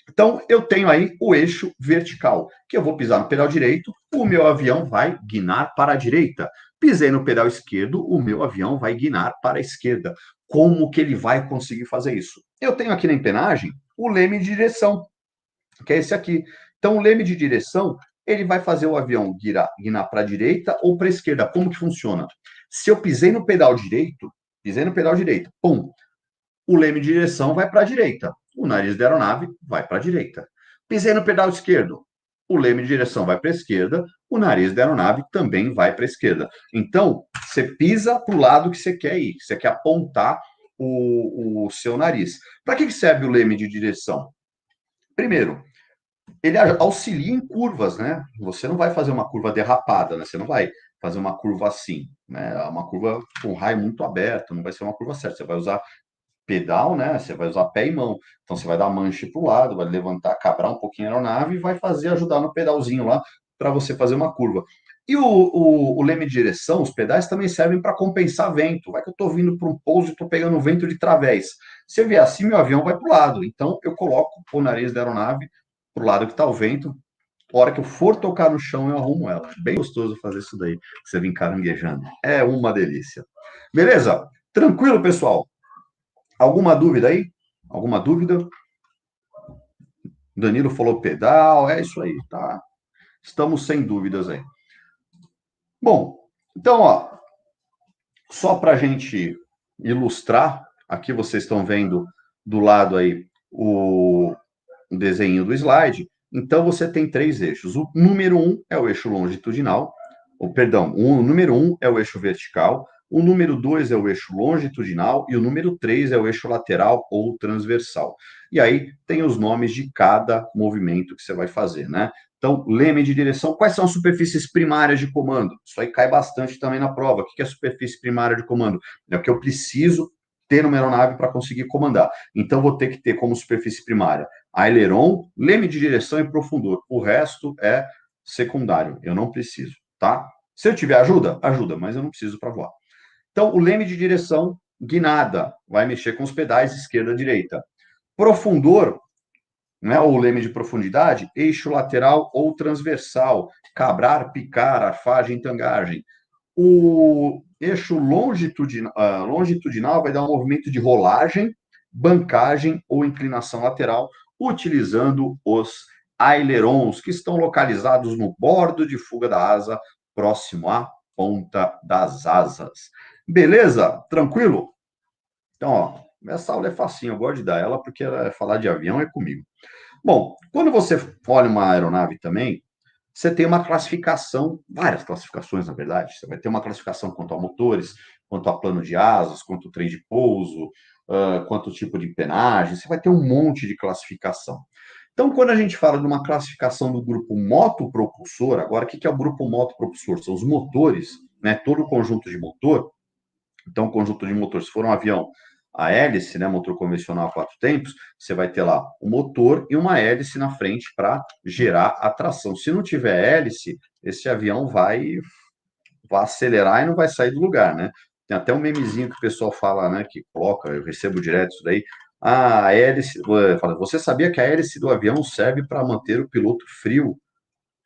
então eu tenho aí o eixo vertical, que eu vou pisar no pedal direito, o meu avião vai guinar para a direita. Pisei no pedal esquerdo, o meu avião vai guinar para a esquerda. Como que ele vai conseguir fazer isso? Eu tenho aqui na empenagem o leme de direção, que é esse aqui. Então, o leme de direção, ele vai fazer o avião guinar para a direita ou para a esquerda. Como que funciona? Se eu pisei no pedal direito, pum, o leme de direção vai para a direita. O nariz da aeronave vai para a direita. Pisei no pedal esquerdo, o leme de direção vai para a esquerda, o nariz da aeronave também vai para a esquerda. Então, você pisa para o lado que você quer ir, você quer apontar o seu nariz. Para que serve o leme de direção? Primeiro, ele auxilia em curvas, né? Você não vai fazer uma curva derrapada, né? Você não vai fazer uma curva assim, né? Uma curva com raio muito aberto, não vai ser uma curva certa. Você vai usar pedal, né? Você vai usar pé e mão. Então você vai dar manche para o lado, vai levantar, cabrar um pouquinho a aeronave e vai fazer ajudar no pedalzinho lá para você fazer uma curva. E o leme de direção, os pedais também servem para compensar vento. Vai que eu estou vindo para um pouso e estou pegando vento de través. Se eu vier assim, meu avião vai para o lado. Então eu coloco o nariz da aeronave para o lado que está o vento. A hora que eu for tocar no chão, eu arrumo ela. Bem gostoso fazer isso daí. Você vem caranguejando. É uma delícia. Beleza? Tranquilo, pessoal? Alguma dúvida aí? Alguma dúvida? Danilo falou pedal, é isso aí, tá? Estamos sem dúvidas aí. Bom, então, ó, só para a gente ilustrar, aqui vocês estão vendo do lado aí o desenho do slide. Então, você tem três eixos. O número 1 é o eixo longitudinal, o número 1 é o eixo vertical, o número 2 é o eixo longitudinal e o número 3 é o eixo lateral ou transversal. E aí tem os nomes de cada movimento que você vai fazer, né? Então, leme de direção, quais são as superfícies primárias de comando? Isso aí cai bastante também na prova. O que é superfície primária de comando? É o que eu preciso ter numa aeronave para conseguir comandar. Então, vou ter que ter como superfície primária aileron, leme de direção e profundor. O resto é secundário, eu não preciso, tá? Se eu tiver ajuda, ajuda, mas eu não preciso para voar. Então, o leme de direção, guinada, vai mexer com os pedais esquerda e direita. Profundor, né, ou leme de profundidade, eixo lateral ou transversal, cabrar, picar, arfagem, tangagem. O eixo longitudinal vai dar um movimento de rolagem, bancagem ou inclinação lateral, utilizando os ailerons, que estão localizados no bordo de fuga da asa, próximo à ponta das asas. Beleza? Tranquilo? Então, ó, essa aula é facinho, eu gosto de dar ela porque falar de avião é comigo. Bom, quando você olha uma aeronave também, você tem uma classificação, várias classificações, na verdade. Você vai ter uma classificação quanto a motores, quanto a plano de asas, quanto o trem de pouso, quanto o tipo de empenagem. Você vai ter um monte de classificação. Então, quando a gente fala de uma classificação do grupo motopropulsor, agora, o que é o grupo motopropulsor? São os motores, né? Todo o conjunto de motor. Então, o conjunto de motor, se for um avião a hélice, né, motor convencional a quatro tempos, você vai ter lá o motor e uma hélice na frente para gerar a tração. Se não tiver hélice, esse avião vai acelerar e não vai sair do lugar, né? Tem até um memezinho que o pessoal fala, né, que coloca, eu recebo direto isso daí. Ah, a hélice, você sabia que a hélice do avião serve para manter o piloto frio,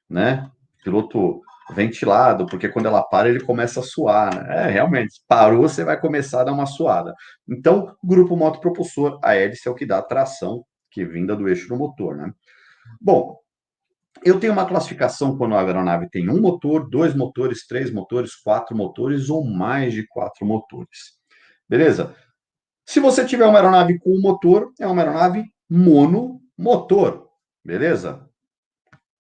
né? Piloto ventilado, porque quando ela para, ele começa a suar, né? É, realmente, parou, você vai começar a dar uma suada. Então, grupo motopropulsor, a hélice é o que dá a tração, que é vinda do eixo do motor, né? Bom, eu tenho uma classificação quando a aeronave tem um motor, dois motores, três motores, quatro motores ou mais de quatro motores. Beleza? Se você tiver uma aeronave com um motor, é uma aeronave monomotor. Beleza?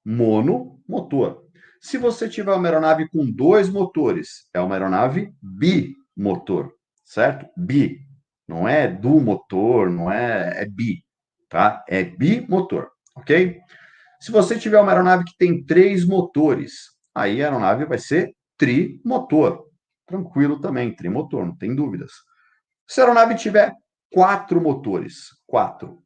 Monomotor. Se você tiver uma aeronave com dois motores, é uma aeronave bimotor, certo? Bi. Não é do motor, não é bi, tá? É bimotor, ok? Se você tiver uma aeronave que tem três motores, aí a aeronave vai ser trimotor. Tranquilo também, trimotor, não tem dúvidas. Se a aeronave tiver quatro motores, quatro,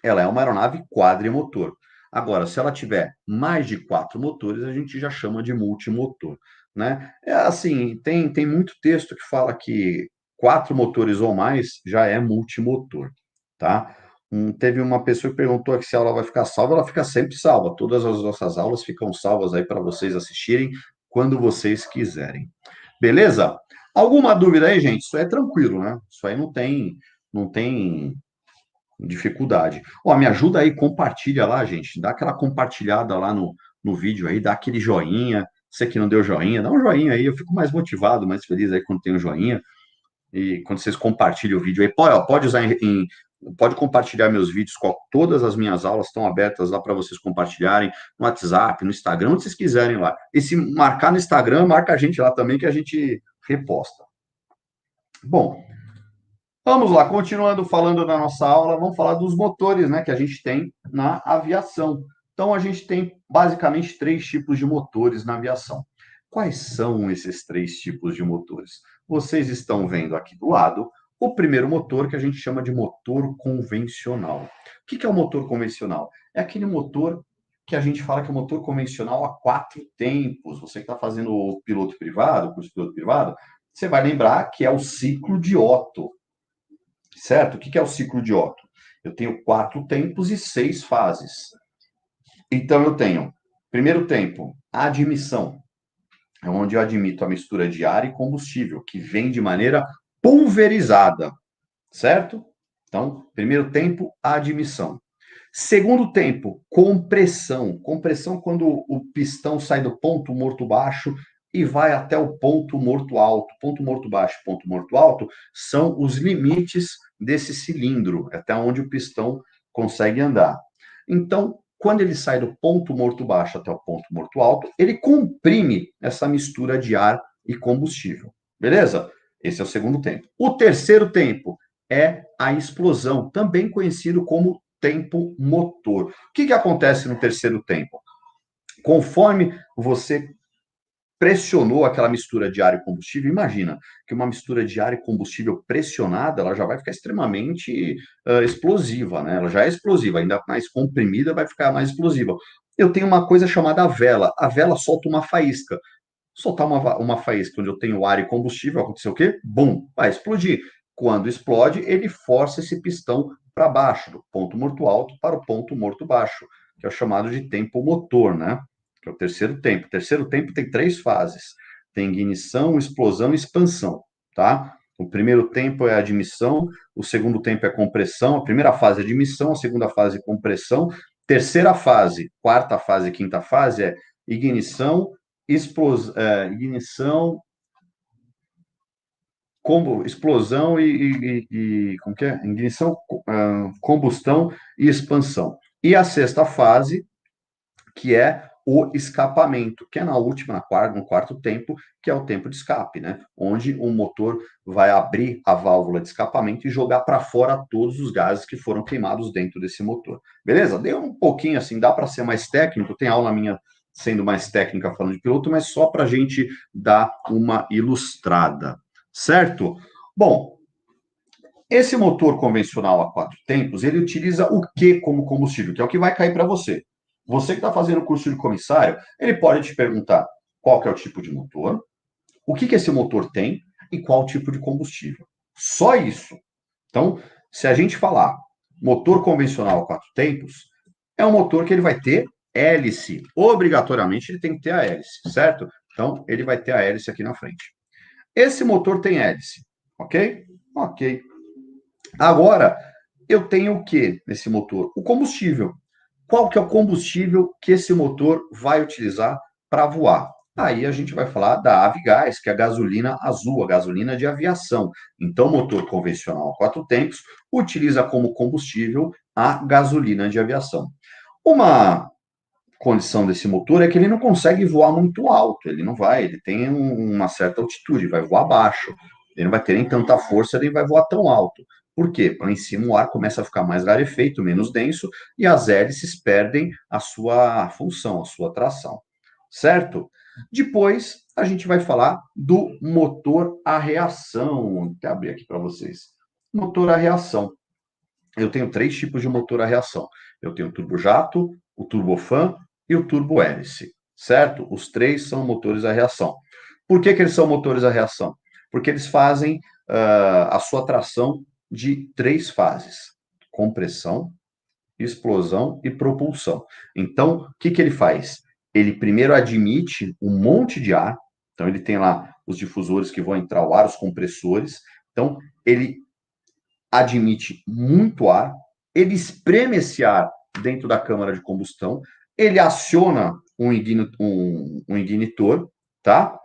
ela é uma aeronave quadrimotor. Agora, se ela tiver mais de quatro motores, a gente já chama de multimotor, né? É assim, tem muito texto que fala que quatro motores ou mais já é multimotor, tá? Teve uma pessoa que perguntou aqui se a aula vai ficar salva, ela fica sempre salva. Todas as nossas aulas ficam salvas aí para vocês assistirem quando vocês quiserem. Beleza? Alguma dúvida aí, gente? Isso é tranquilo, né? Isso aí não tem dificuldade. Ó, me ajuda aí, compartilha lá, gente. Dá aquela compartilhada lá no vídeo aí, dá aquele joinha. Você que não deu joinha, dá um joinha aí. Eu fico mais motivado, mais feliz aí quando tem um joinha. E quando vocês compartilham o vídeo aí, pode usar pode compartilhar meus vídeos, todas as minhas aulas estão abertas lá para vocês compartilharem no WhatsApp, no Instagram, onde vocês quiserem lá. E se marcar no Instagram, marca a gente lá também que a gente reposta. Bom, vamos lá, continuando falando da nossa aula, vamos falar dos motores, né, que a gente tem na aviação. Então, a gente tem basicamente três tipos de motores na aviação. Quais são esses três tipos de motores? Vocês estão vendo aqui do lado o primeiro motor que a gente chama de motor convencional. O que é o motor convencional? É aquele motor que a gente fala que é o motor convencional a 4 tempos. Você que está fazendo o piloto privado, o curso de piloto privado, você vai lembrar que é o ciclo de Otto, certo? O que é o ciclo de Otto? Eu tenho 4 tempos e 6 fases. Então, eu tenho, primeiro tempo, admissão, é onde eu admito a mistura de ar e combustível, que vem de maneira pulverizada, certo? Então, primeiro tempo, admissão. Segundo tempo, compressão. Compressão quando o pistão sai do ponto morto baixo e vai até o ponto morto alto. Ponto morto baixo, ponto morto alto são os limites desse cilindro, até onde o pistão consegue andar. Então, quando ele sai do ponto morto baixo até o ponto morto alto, ele comprime essa mistura de ar e combustível. Beleza? Esse é o segundo tempo. O terceiro tempo é a explosão, também conhecido como tempo motor. O que acontece no terceiro tempo? Conforme você pressionou aquela mistura de ar e combustível, imagina que uma mistura de ar e combustível pressionada, ela já vai ficar extremamente explosiva, né? Ela já é explosiva, ainda mais comprimida, vai ficar mais explosiva. Eu tenho uma coisa chamada vela. A vela solta uma faísca. Soltar uma faísca onde eu tenho ar e combustível, aconteceu o quê? Bum, vai explodir. Quando explode, ele força esse pistão para baixo, do ponto morto alto para o ponto morto baixo, que é o chamado de tempo motor, né? Que é o terceiro tempo. O terceiro tempo tem 3 fases: tem ignição, explosão e expansão, tá? O primeiro tempo é a admissão, o segundo tempo é compressão, a primeira fase é admissão, a segunda fase é compressão, terceira fase, quarta fase e quinta fase é ignição, ignição, explosão como que é? Ignição, combustão e expansão. E a sexta fase, que é o escapamento, que é na última, no quarto tempo, que é o tempo de escape, né? Onde o motor vai abrir a válvula de escapamento e jogar para fora todos os gases que foram queimados dentro desse motor. Beleza? Deu um pouquinho assim, dá para ser mais técnico, tem aula minha sendo mais técnica falando de piloto, mas só para a gente dar uma ilustrada, certo? Bom, esse motor convencional a 4 tempos, ele utiliza o que como combustível? Que é o que vai cair para você. Você que está fazendo o curso de comissário, ele pode te perguntar qual que é o tipo de motor, o que esse motor tem e qual tipo de combustível. Só isso. Então, se a gente falar motor convencional a 4 tempos, é um motor que ele vai ter hélice. Obrigatoriamente ele tem que ter a hélice, certo? Então, ele vai ter a hélice aqui na frente. Esse motor tem hélice, ok? Ok. Agora, eu tenho o que nesse motor? O combustível. Qual que é o combustível que esse motor vai utilizar para voar? Aí a gente vai falar da Avigás, que é a gasolina azul, a gasolina de aviação. Então, o motor convencional a 4 tempos utiliza como combustível a gasolina de aviação. Uma condição desse motor é que ele não consegue voar muito alto, ele não vai, ele tem uma certa altitude, vai voar baixo, ele não vai ter nem tanta força, nem vai voar tão alto. Por quê? Lá em cima o ar começa a ficar mais rarefeito, menos denso, e as hélices perdem a sua função, a sua tração, certo? Depois a gente vai falar do motor a reação. Vou até abrir aqui para vocês. Motor a reação. Eu tenho 3 tipos de motor a reação. Eu tenho o turbojato, o turbofan e o turbohélice, certo? Os 3 são motores a reação. Por que eles são motores a reação? Porque eles fazem a sua tração de 3 fases: compressão, explosão e propulsão. Então, o que ele faz? Ele primeiro admite um monte de ar, então ele tem lá os difusores que vão entrar o ar, os compressores, então ele admite muito ar, ele espreme esse ar dentro da câmara de combustão, ele aciona um ignitor, tá?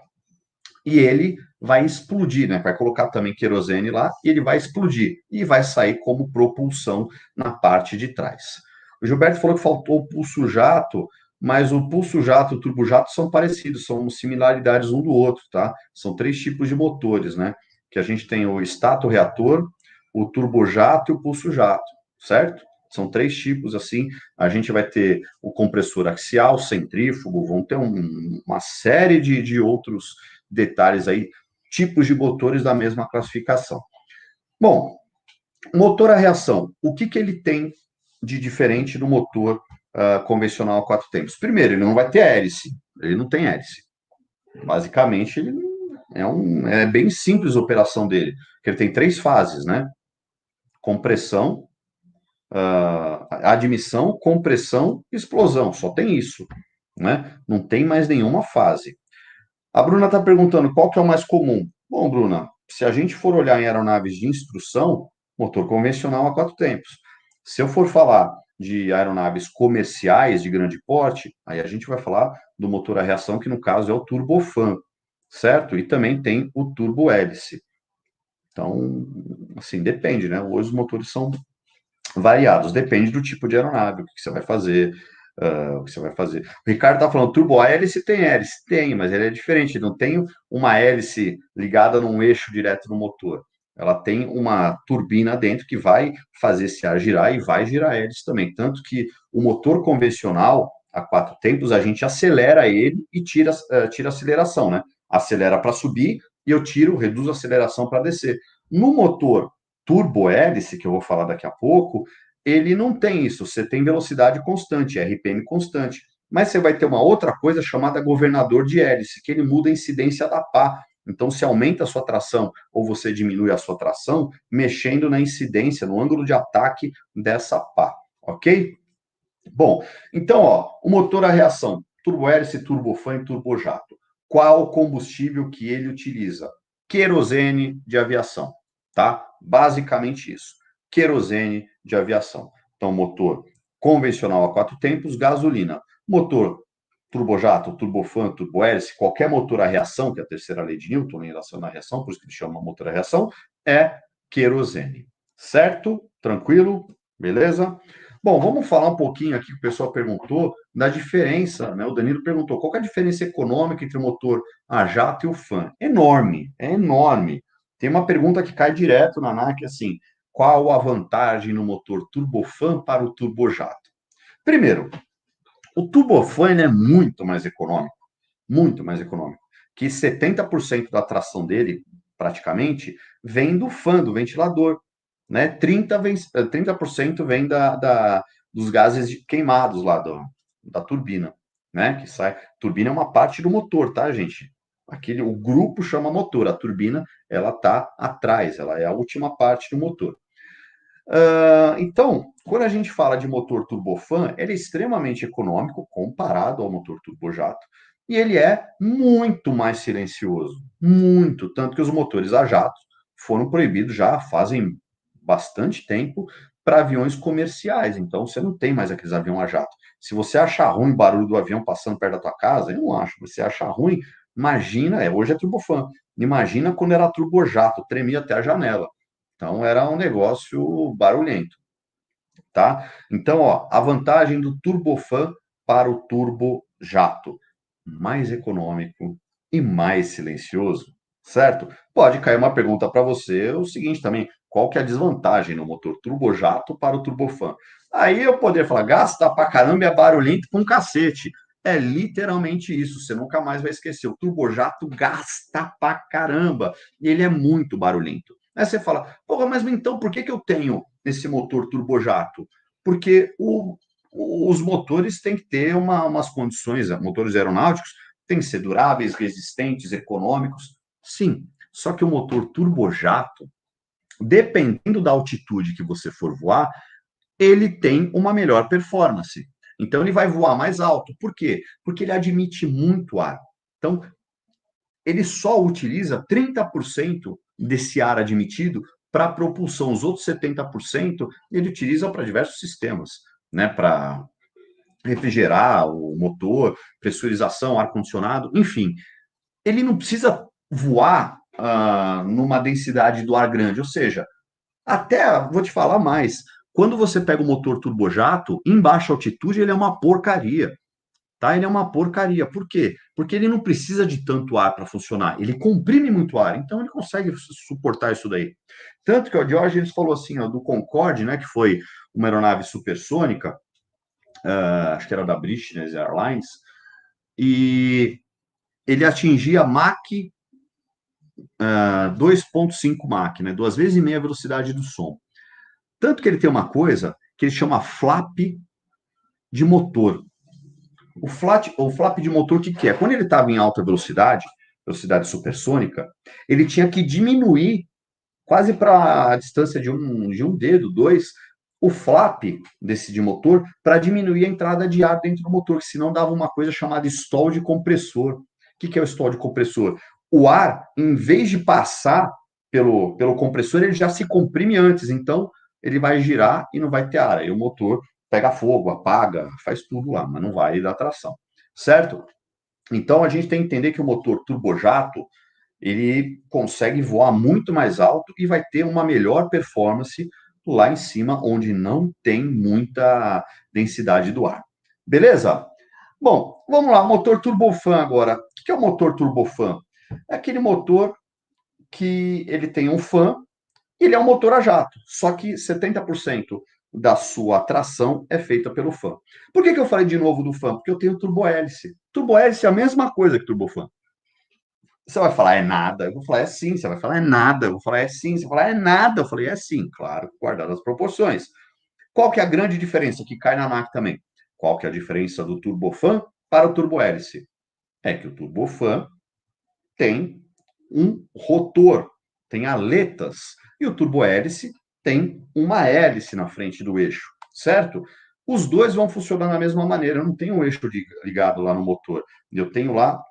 E ele vai explodir, né? Vai colocar também querosene lá e ele vai explodir e vai sair como propulsão na parte de trás. O Gilberto falou que faltou o pulso jato, mas o pulso jato e o turbojato são parecidos, são similaridades um do outro, tá? São 3 tipos de motores, né? Que a gente tem o estato-reator, o turbojato e o pulso jato, certo? São 3 tipos, assim, a gente vai ter o compressor axial, centrífugo, vão ter uma série de outros detalhes aí, tipos de motores da mesma classificação. Bom, motor a reação, o que, que ele tem de diferente do motor convencional a quatro tempos? Primeiro, ele não vai ter hélice, ele não tem hélice. Basicamente, ele é bem simples a operação dele, porque ele tem três fases, né? Compressão, admissão, compressão, explosão, só tem isso, né? Não tem mais nenhuma fase. A Bruna está perguntando qual que é o mais comum. Bom, Bruna, se a gente for olhar em aeronaves de instrução, motor convencional a quatro tempos. Se eu for falar de aeronaves comerciais de grande porte, aí a gente vai falar do motor a reação, que no caso é o turbofan, certo? E também tem o turbo-hélice. Então, assim, depende, né? Hoje os motores são variados, depende do tipo de aeronave, o que você vai fazer, o que você vai fazer. O Ricardo está falando, turbo-hélice tem hélice? Tem, mas ele é diferente, não tem uma hélice ligada num eixo direto no motor. Ela tem uma turbina dentro que vai fazer esse ar girar e vai girar a hélice também. Tanto que o motor convencional, a quatro tempos, a gente acelera ele e tira a aceleração, né? Acelera para subir e eu reduzo a aceleração para descer. No motor turbo-hélice, que eu vou falar daqui a pouco, ele não tem isso. Você tem velocidade constante, RPM constante. Mas você vai ter uma outra coisa chamada governador de hélice, que ele muda a incidência da pá. Então, se aumenta a sua tração ou você diminui a sua tração, mexendo na incidência, no ângulo de ataque dessa pá, ok? Bom, então, ó, o motor a reação, turbo-hélice, turbofan e turbojato. Qual o combustível que ele utiliza? Querosene de aviação, tá? Basicamente isso. Querosene de aviação. Então, motor convencional a quatro tempos, gasolina. Motor turbojato, turbofan, turbohélice, qualquer motor a reação, que é a terceira lei de Newton em relação à reação, por isso que ele chama motor a reação, é querosene. Certo? Tranquilo? Beleza? Bom, vamos falar um pouquinho aqui, que o pessoal perguntou, da diferença, né? O Danilo perguntou, qual é a diferença econômica entre o motor a jato e o fan? Enorme, é enorme. Tem uma pergunta que cai direto na ANAC, assim, qual a vantagem no motor turbofan para o turbojato? Primeiro, o turbofan é muito mais econômico, que 70% da tração dele, praticamente, vem do fan, do ventilador, né? 30% vem dos gases queimados lá da turbina, né? Que sai. Turbina é uma parte do motor, tá, gente? O grupo chama motor, a turbina ela tá atrás, ela é a última parte do motor. Então, quando a gente fala de motor turbofan, ele é extremamente econômico comparado ao motor turbojato e ele é muito mais silencioso, muito, tanto que os motores a jato foram proibidos já fazem bastante tempo para aviões comerciais. Então, você não tem mais aqueles aviões a jato. Se você achar ruim o barulho do avião passando perto da tua casa, eu não acho. Se você achar ruim, imagina, hoje é turbofan. Imagina quando era turbojato, tremia até a janela. Então era um negócio barulhento, tá? Então, ó, a vantagem do turbofan para o turbojato, mais econômico e mais silencioso, certo? Pode cair uma pergunta para você, o seguinte também, qual que é a desvantagem no motor turbojato para o turbofan? Aí eu poderia falar, gasta pra caramba, é barulhento com cacete. É literalmente isso, você nunca mais vai esquecer. O turbojato gasta pra caramba e ele é muito barulhento. Aí você fala, porra, mas então por que, que eu tenho esse motor turbojato? Porque os motores têm que ter umas condições, motores aeronáuticos têm que ser duráveis, resistentes, econômicos. Sim, só que o motor turbojato, dependendo da altitude que você for voar, ele tem uma melhor performance. Então ele vai voar mais alto. Por quê? Porque ele admite muito ar. Então, ele só utiliza 30% desse ar admitido para propulsão. Os outros 70% ele utiliza para diversos sistemas, né? Para refrigerar o motor, pressurização, ar-condicionado, enfim. Ele não precisa voar numa densidade do ar grande, ou seja, até vou te falar mais. Quando você pega o motor turbojato, em baixa altitude, ele é uma porcaria. Tá? Ele é uma porcaria. Por quê? Porque ele não precisa de tanto ar para funcionar. Ele comprime muito ar, então ele consegue suportar isso daí. Tanto que o Diógenes falou assim, ó, do Concorde, né, que foi uma aeronave supersônica, acho que era da British Airlines, e ele atingia Mach 2,5 Mach, né? 2,5 vezes a velocidade do som. Tanto que ele tem uma coisa que ele chama flap de motor. O flap de motor, o que, que é? Quando ele estava em alta velocidade, velocidade supersônica, ele tinha que diminuir quase para a distância de um dedo, dois, o flap desse de motor para diminuir a entrada de ar dentro do motor, que senão dava uma coisa chamada stall de compressor. O que é o stall de compressor? O ar, em vez de passar pelo compressor, ele já se comprime antes, então ele vai girar e não vai ter ar. Aí o motor pega fogo, apaga, faz tudo lá, mas não vai dar tração, certo? Então a gente tem que entender que o motor turbojato ele consegue voar muito mais alto e vai ter uma melhor performance lá em cima, onde não tem muita densidade do ar. Beleza? Bom, vamos lá, motor turbofan agora. O que é o motor turbofan? É aquele motor que ele tem um fan, e ele é um motor a jato, só que 70% da sua tração é feita pelo fan. Por que eu falei de novo do fan? Porque eu tenho turbohélice. Turbohélice é a mesma coisa que turbofan. Você vai falar, é nada. Eu vou falar, é sim. Você vai falar, é nada. Eu vou falar, é sim. Você vai falar, é nada. Eu falei, é sim. Claro, guardado as proporções. Qual que é a grande diferença que cai na NAC também? Qual que é a diferença do turbofan para o turbohélice? É que o turbofan tem um rotor, tem aletas, e o turbohélice tem uma hélice na frente do eixo, certo? Os dois vão funcionar da mesma maneira. Eu não tenho um eixo ligado lá no motor. Eu tenho lá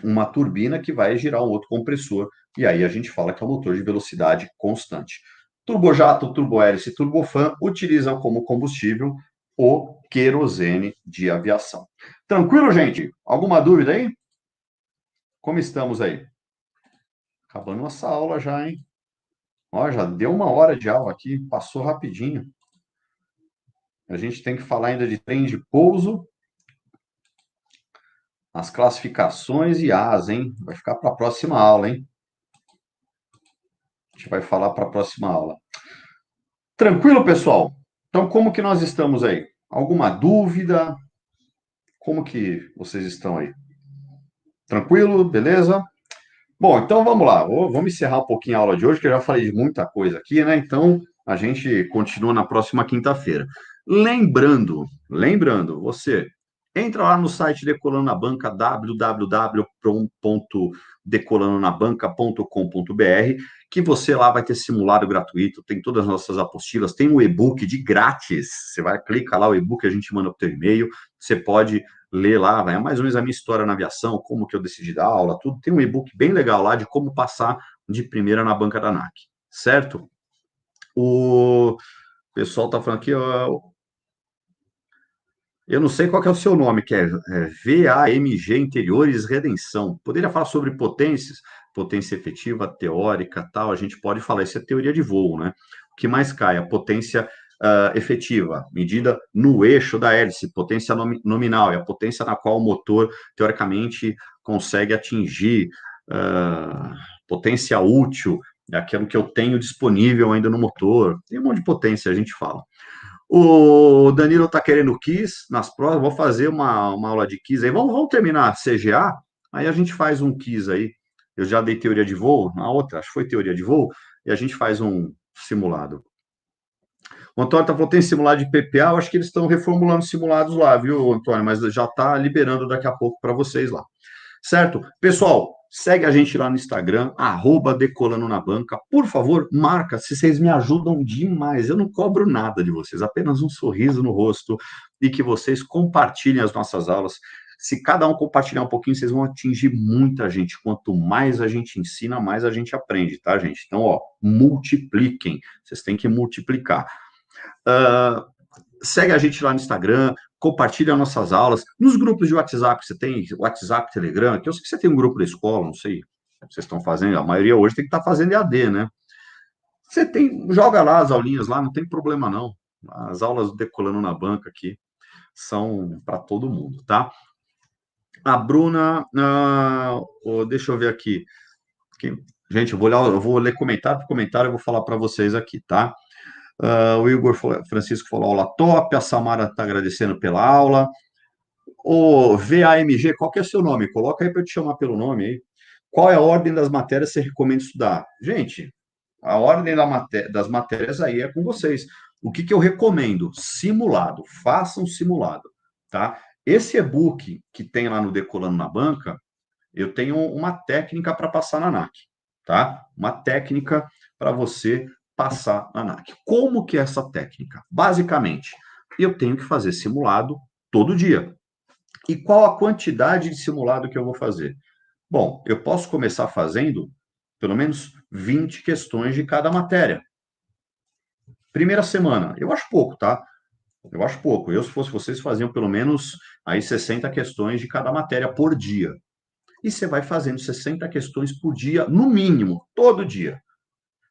uma turbina que vai girar um outro compressor, e aí a gente fala que é um motor de velocidade constante. Turbojato, turbohélice e turbofan utilizam como combustível o querosene de aviação. Tranquilo, gente? Alguma dúvida aí? Como estamos aí? Acabando nossa aula já, hein? Ó, já deu 1 hora de aula aqui, passou rapidinho. A gente tem que falar ainda de trem de pouso, as classificações e as, hein? Vai ficar para a próxima aula, hein? A gente vai falar para a próxima aula. Tranquilo, pessoal? Então, como que nós estamos aí? Alguma dúvida? Como que vocês estão aí? Tranquilo? Beleza? Bom, então vamos lá. Vamos encerrar um pouquinho a aula de hoje, que eu já falei de muita coisa aqui, né? Então, a gente continua na próxima quinta-feira. Lembrando, você entra lá no site Decolando na Banca, www.decolanonabanca.com.br, que você lá vai ter simulado gratuito, tem todas as nossas apostilas, tem o e-book de grátis. Você vai, clica lá, o e-book a gente manda para o teu e-mail, você pode ler lá, vai, é mais ou menos a minha história na aviação, como que eu decidi dar aula, tudo. Tem um e-book bem legal lá de como passar de primeira na banca da ANAC, certo? O pessoal tá falando aqui, ó, eu não sei qual que é o seu nome, que é VAMG Interiores Redenção. Poderia falar sobre potências, potência efetiva, teórica, tal, a gente pode falar, isso é teoria de voo, né? O que mais cai? A potência efetiva, medida no eixo da hélice, potência nominal, é a potência na qual o motor, teoricamente, consegue atingir, potência útil, é aquilo que eu tenho disponível ainda no motor, tem um monte de potência, a gente fala. O Danilo está querendo Kiss nas provas. Vou fazer uma aula de Kiss aí. Vamos terminar CGA, aí a gente faz um Kiss aí. Eu já dei teoria de voo, na outra, acho que foi teoria de voo, e a gente faz um simulado. O Antônio está falando, tem simulado de PPA, eu acho que eles estão reformulando simulados lá, viu, Antônio? Mas já está liberando daqui a pouco para vocês lá. Certo? Pessoal, segue a gente lá no Instagram, @decolando na banca. Por favor, marca, se vocês me ajudam demais. Eu não cobro nada de vocês, apenas um sorriso no rosto e que vocês compartilhem as nossas aulas. Se cada um compartilhar um pouquinho, vocês vão atingir muita gente. Quanto mais a gente ensina, mais a gente aprende, tá, gente? Então, ó, multipliquem. Vocês têm que multiplicar. Segue a gente lá no Instagram, compartilha nossas aulas. Nos grupos de WhatsApp, você tem WhatsApp, Telegram, que eu sei que você tem um grupo da escola, não sei o que vocês estão fazendo, a maioria hoje tem que estar fazendo EAD, né? Você tem, joga lá as aulinhas lá, não tem problema não. As aulas do Decolando na Banca aqui são para todo mundo, tá? A Bruna, deixa eu ver aqui. Gente, eu vou ler comentário por comentário, eu vou falar para vocês aqui, tá? O Igor Francisco falou aula top, a Samara está agradecendo pela aula. O VAMG, qual que é o seu nome? Coloca aí para eu te chamar pelo nome aí. Qual é a ordem das matérias que você recomenda estudar? Gente, a ordem das matérias aí é com vocês. O que, que eu recomendo? Simulado. Façam simulado, tá? Esse e-book que tem lá no Decolando na Banca, eu tenho uma técnica para passar na NAC, tá? Uma técnica para você passar na NAC. Como que é essa técnica? Basicamente, eu tenho que fazer simulado todo dia. E qual a quantidade de simulado que eu vou fazer? Bom, eu posso começar fazendo pelo menos 20 questões de cada matéria. Primeira semana, eu acho pouco, tá? Eu acho pouco. Eu, se fosse vocês, faziam pelo menos aí 60 questões de cada matéria por dia. E você vai fazendo 60 questões por dia, no mínimo, todo dia.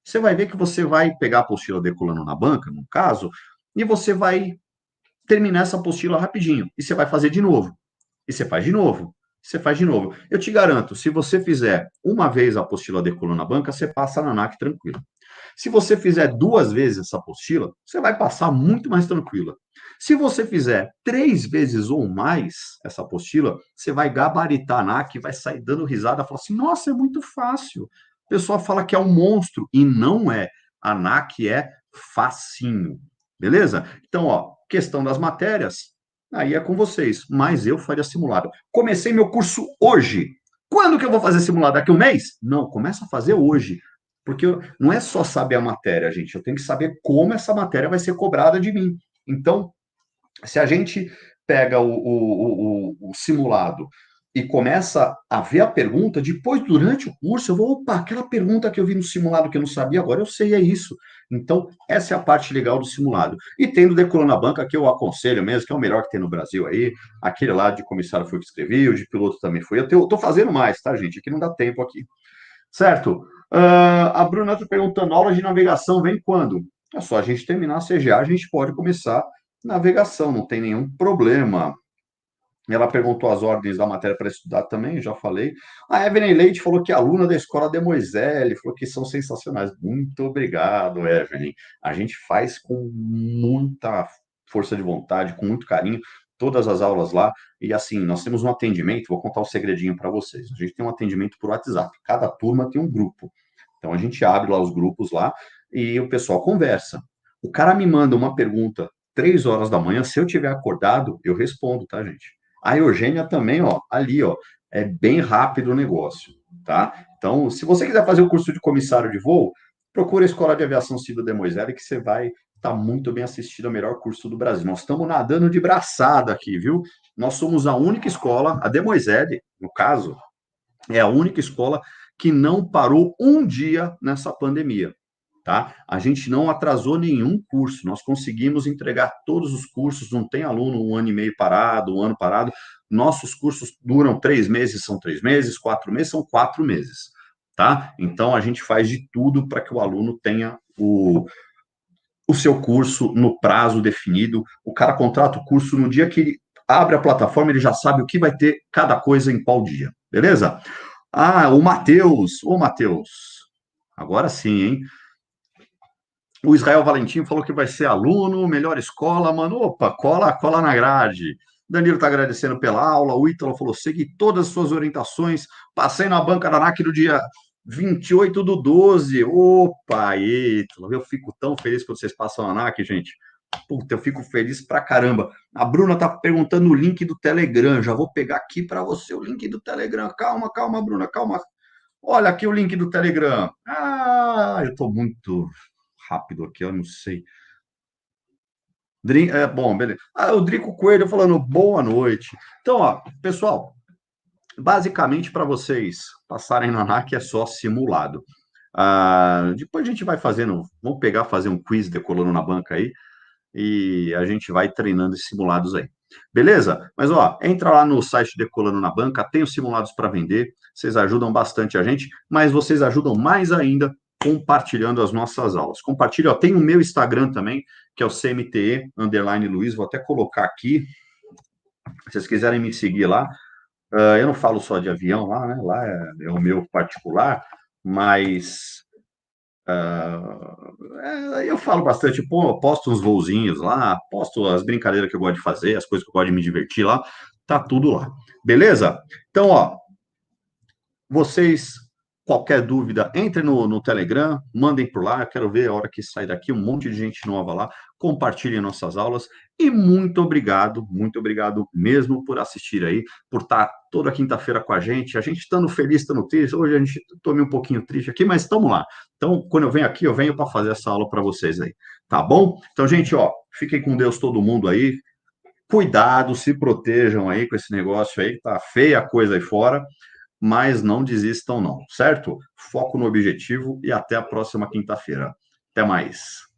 Você vai ver que você vai pegar a apostila Decolando na Banca, no caso, e você vai terminar essa apostila rapidinho. E você vai fazer de novo. E você faz de novo. Você faz de novo. Eu te garanto, se você fizer uma vez a apostila Decolando na Banca, você passa na NAC tranquilo. Se você fizer 2 vezes essa apostila, você vai passar muito mais tranquila. Se você fizer 3 vezes ou mais essa apostila, você vai gabaritar a NAC, vai sair dando risada, falar assim, nossa, é muito fácil. O pessoal fala que é um monstro, e não é. A NAC é facinho, beleza? Então, ó, questão das matérias, aí é com vocês, mas eu faria simulado. Comecei meu curso hoje. Quando que eu vou fazer simulado? Daqui a um mês? Não, começa a fazer hoje. Porque não é só saber a matéria, gente. Eu tenho que saber como essa matéria vai ser cobrada de mim. Então, se a gente pega o simulado e começa a ver a pergunta, depois, durante o curso, eu vou, opa, aquela pergunta que eu vi no simulado que eu não sabia, agora eu sei, é isso. Então, essa é a parte legal do simulado. E tem do Decolando na Banca, que eu aconselho mesmo, que é o melhor que tem no Brasil aí. Aquele lá de comissário foi que escrevi, o de piloto também foi. Eu tô fazendo mais, tá, gente? Aqui não dá tempo aqui. Certo? A Bruna está perguntando, aula de navegação vem quando? É só a gente terminar a CGA, a gente pode começar navegação, não tem nenhum problema. Ela perguntou as ordens da matéria para estudar também, já falei. A Evelyn Leite falou que é aluna da escola de Moisés, falou que são sensacionais. Muito obrigado, Evelyn. A gente faz com muita força de vontade, com muito carinho, todas as aulas lá. E assim, nós temos um atendimento, vou contar um segredinho para vocês. A gente tem um atendimento por WhatsApp. Cada turma tem um grupo. Então a gente abre lá os grupos lá e o pessoal conversa. O cara me manda uma pergunta 3 horas da manhã, se eu tiver acordado, eu respondo, tá, gente? A Eugênia também, ó, ali, ó, é bem rápido o negócio, tá? Então, se você quiser fazer o curso de comissário de voo, procure a Escola de Aviação Civil de Moisés, que você vai estar muito bem assistido ao melhor curso do Brasil. Nós estamos nadando de braçada aqui, viu? Nós somos a única escola, a de Moisés, no caso, é a única escola que não parou um dia nessa pandemia, tá? A gente não atrasou nenhum curso, nós conseguimos entregar todos os cursos, não tem aluno 1 ano e meio parado, 1 ano parado. Nossos cursos duram 3 meses, são 3 meses, 4 meses, são 4 meses, tá? Então a gente faz de tudo para que o aluno tenha o seu curso no prazo definido. O cara contrata o curso no dia que ele abre a plataforma, ele já sabe o que vai ter cada coisa em qual dia, beleza? Ah, o Matheus, ô Matheus, agora sim, hein? O Israel Valentim falou que vai ser aluno, melhor escola, mano. Opa, cola na grade. Danilo está agradecendo pela aula. O Ítalo falou: segui todas as suas orientações. Passei na banca da NAC no dia 28/12. Opa, Ítalo, eu fico tão feliz quando vocês passam na NAC, gente. Puta, eu fico feliz pra caramba. A Bruna tá perguntando o link do Telegram. Já vou pegar aqui para você o link do Telegram. Calma, calma, Bruna, calma. Olha aqui o link do Telegram. Ah, eu tô muito rápido aqui, eu não sei. Bom, beleza. Ah, o Drico Coelho falando boa noite. Então, ó, pessoal, basicamente para vocês passarem na NAC é só simulado. Depois a gente vai fazendo, vamos pegar, fazer um quiz decolando na banca aí e a gente vai treinando esses simulados aí. Beleza? Mas, ó, entra lá no site Decolando na Banca, tem os simulados para vender, vocês ajudam bastante a gente, mas vocês ajudam mais ainda compartilhando as nossas aulas. Compartilha, ó, tem o meu Instagram também, que é o CMTE_Luiz, vou até colocar aqui, se vocês quiserem me seguir lá. Eu não falo só de avião lá, né? Lá é o meu particular, mas eu falo bastante, pô, posto uns voozinhos lá, posto as brincadeiras que eu gosto de fazer, as coisas que eu gosto de me divertir lá, tá tudo lá. Beleza? Então, ó, Vocês, qualquer dúvida, entrem no Telegram, mandem por lá. Eu quero ver a hora que sair daqui, um monte de gente nova lá. Compartilhem nossas aulas. E muito obrigado mesmo por assistir aí, por estar toda quinta-feira com a gente. A gente estando feliz, estando triste. Hoje a gente tomei um pouquinho triste aqui, mas estamos lá. Então, quando eu venho aqui, eu venho para fazer essa aula para vocês aí. Tá bom? Então, gente, ó, fiquem com Deus todo mundo aí. Cuidado, se protejam aí com esse negócio aí, tá feia a coisa aí fora, mas não desistam não, certo? Foco no objetivo e até a próxima quinta-feira. Até mais.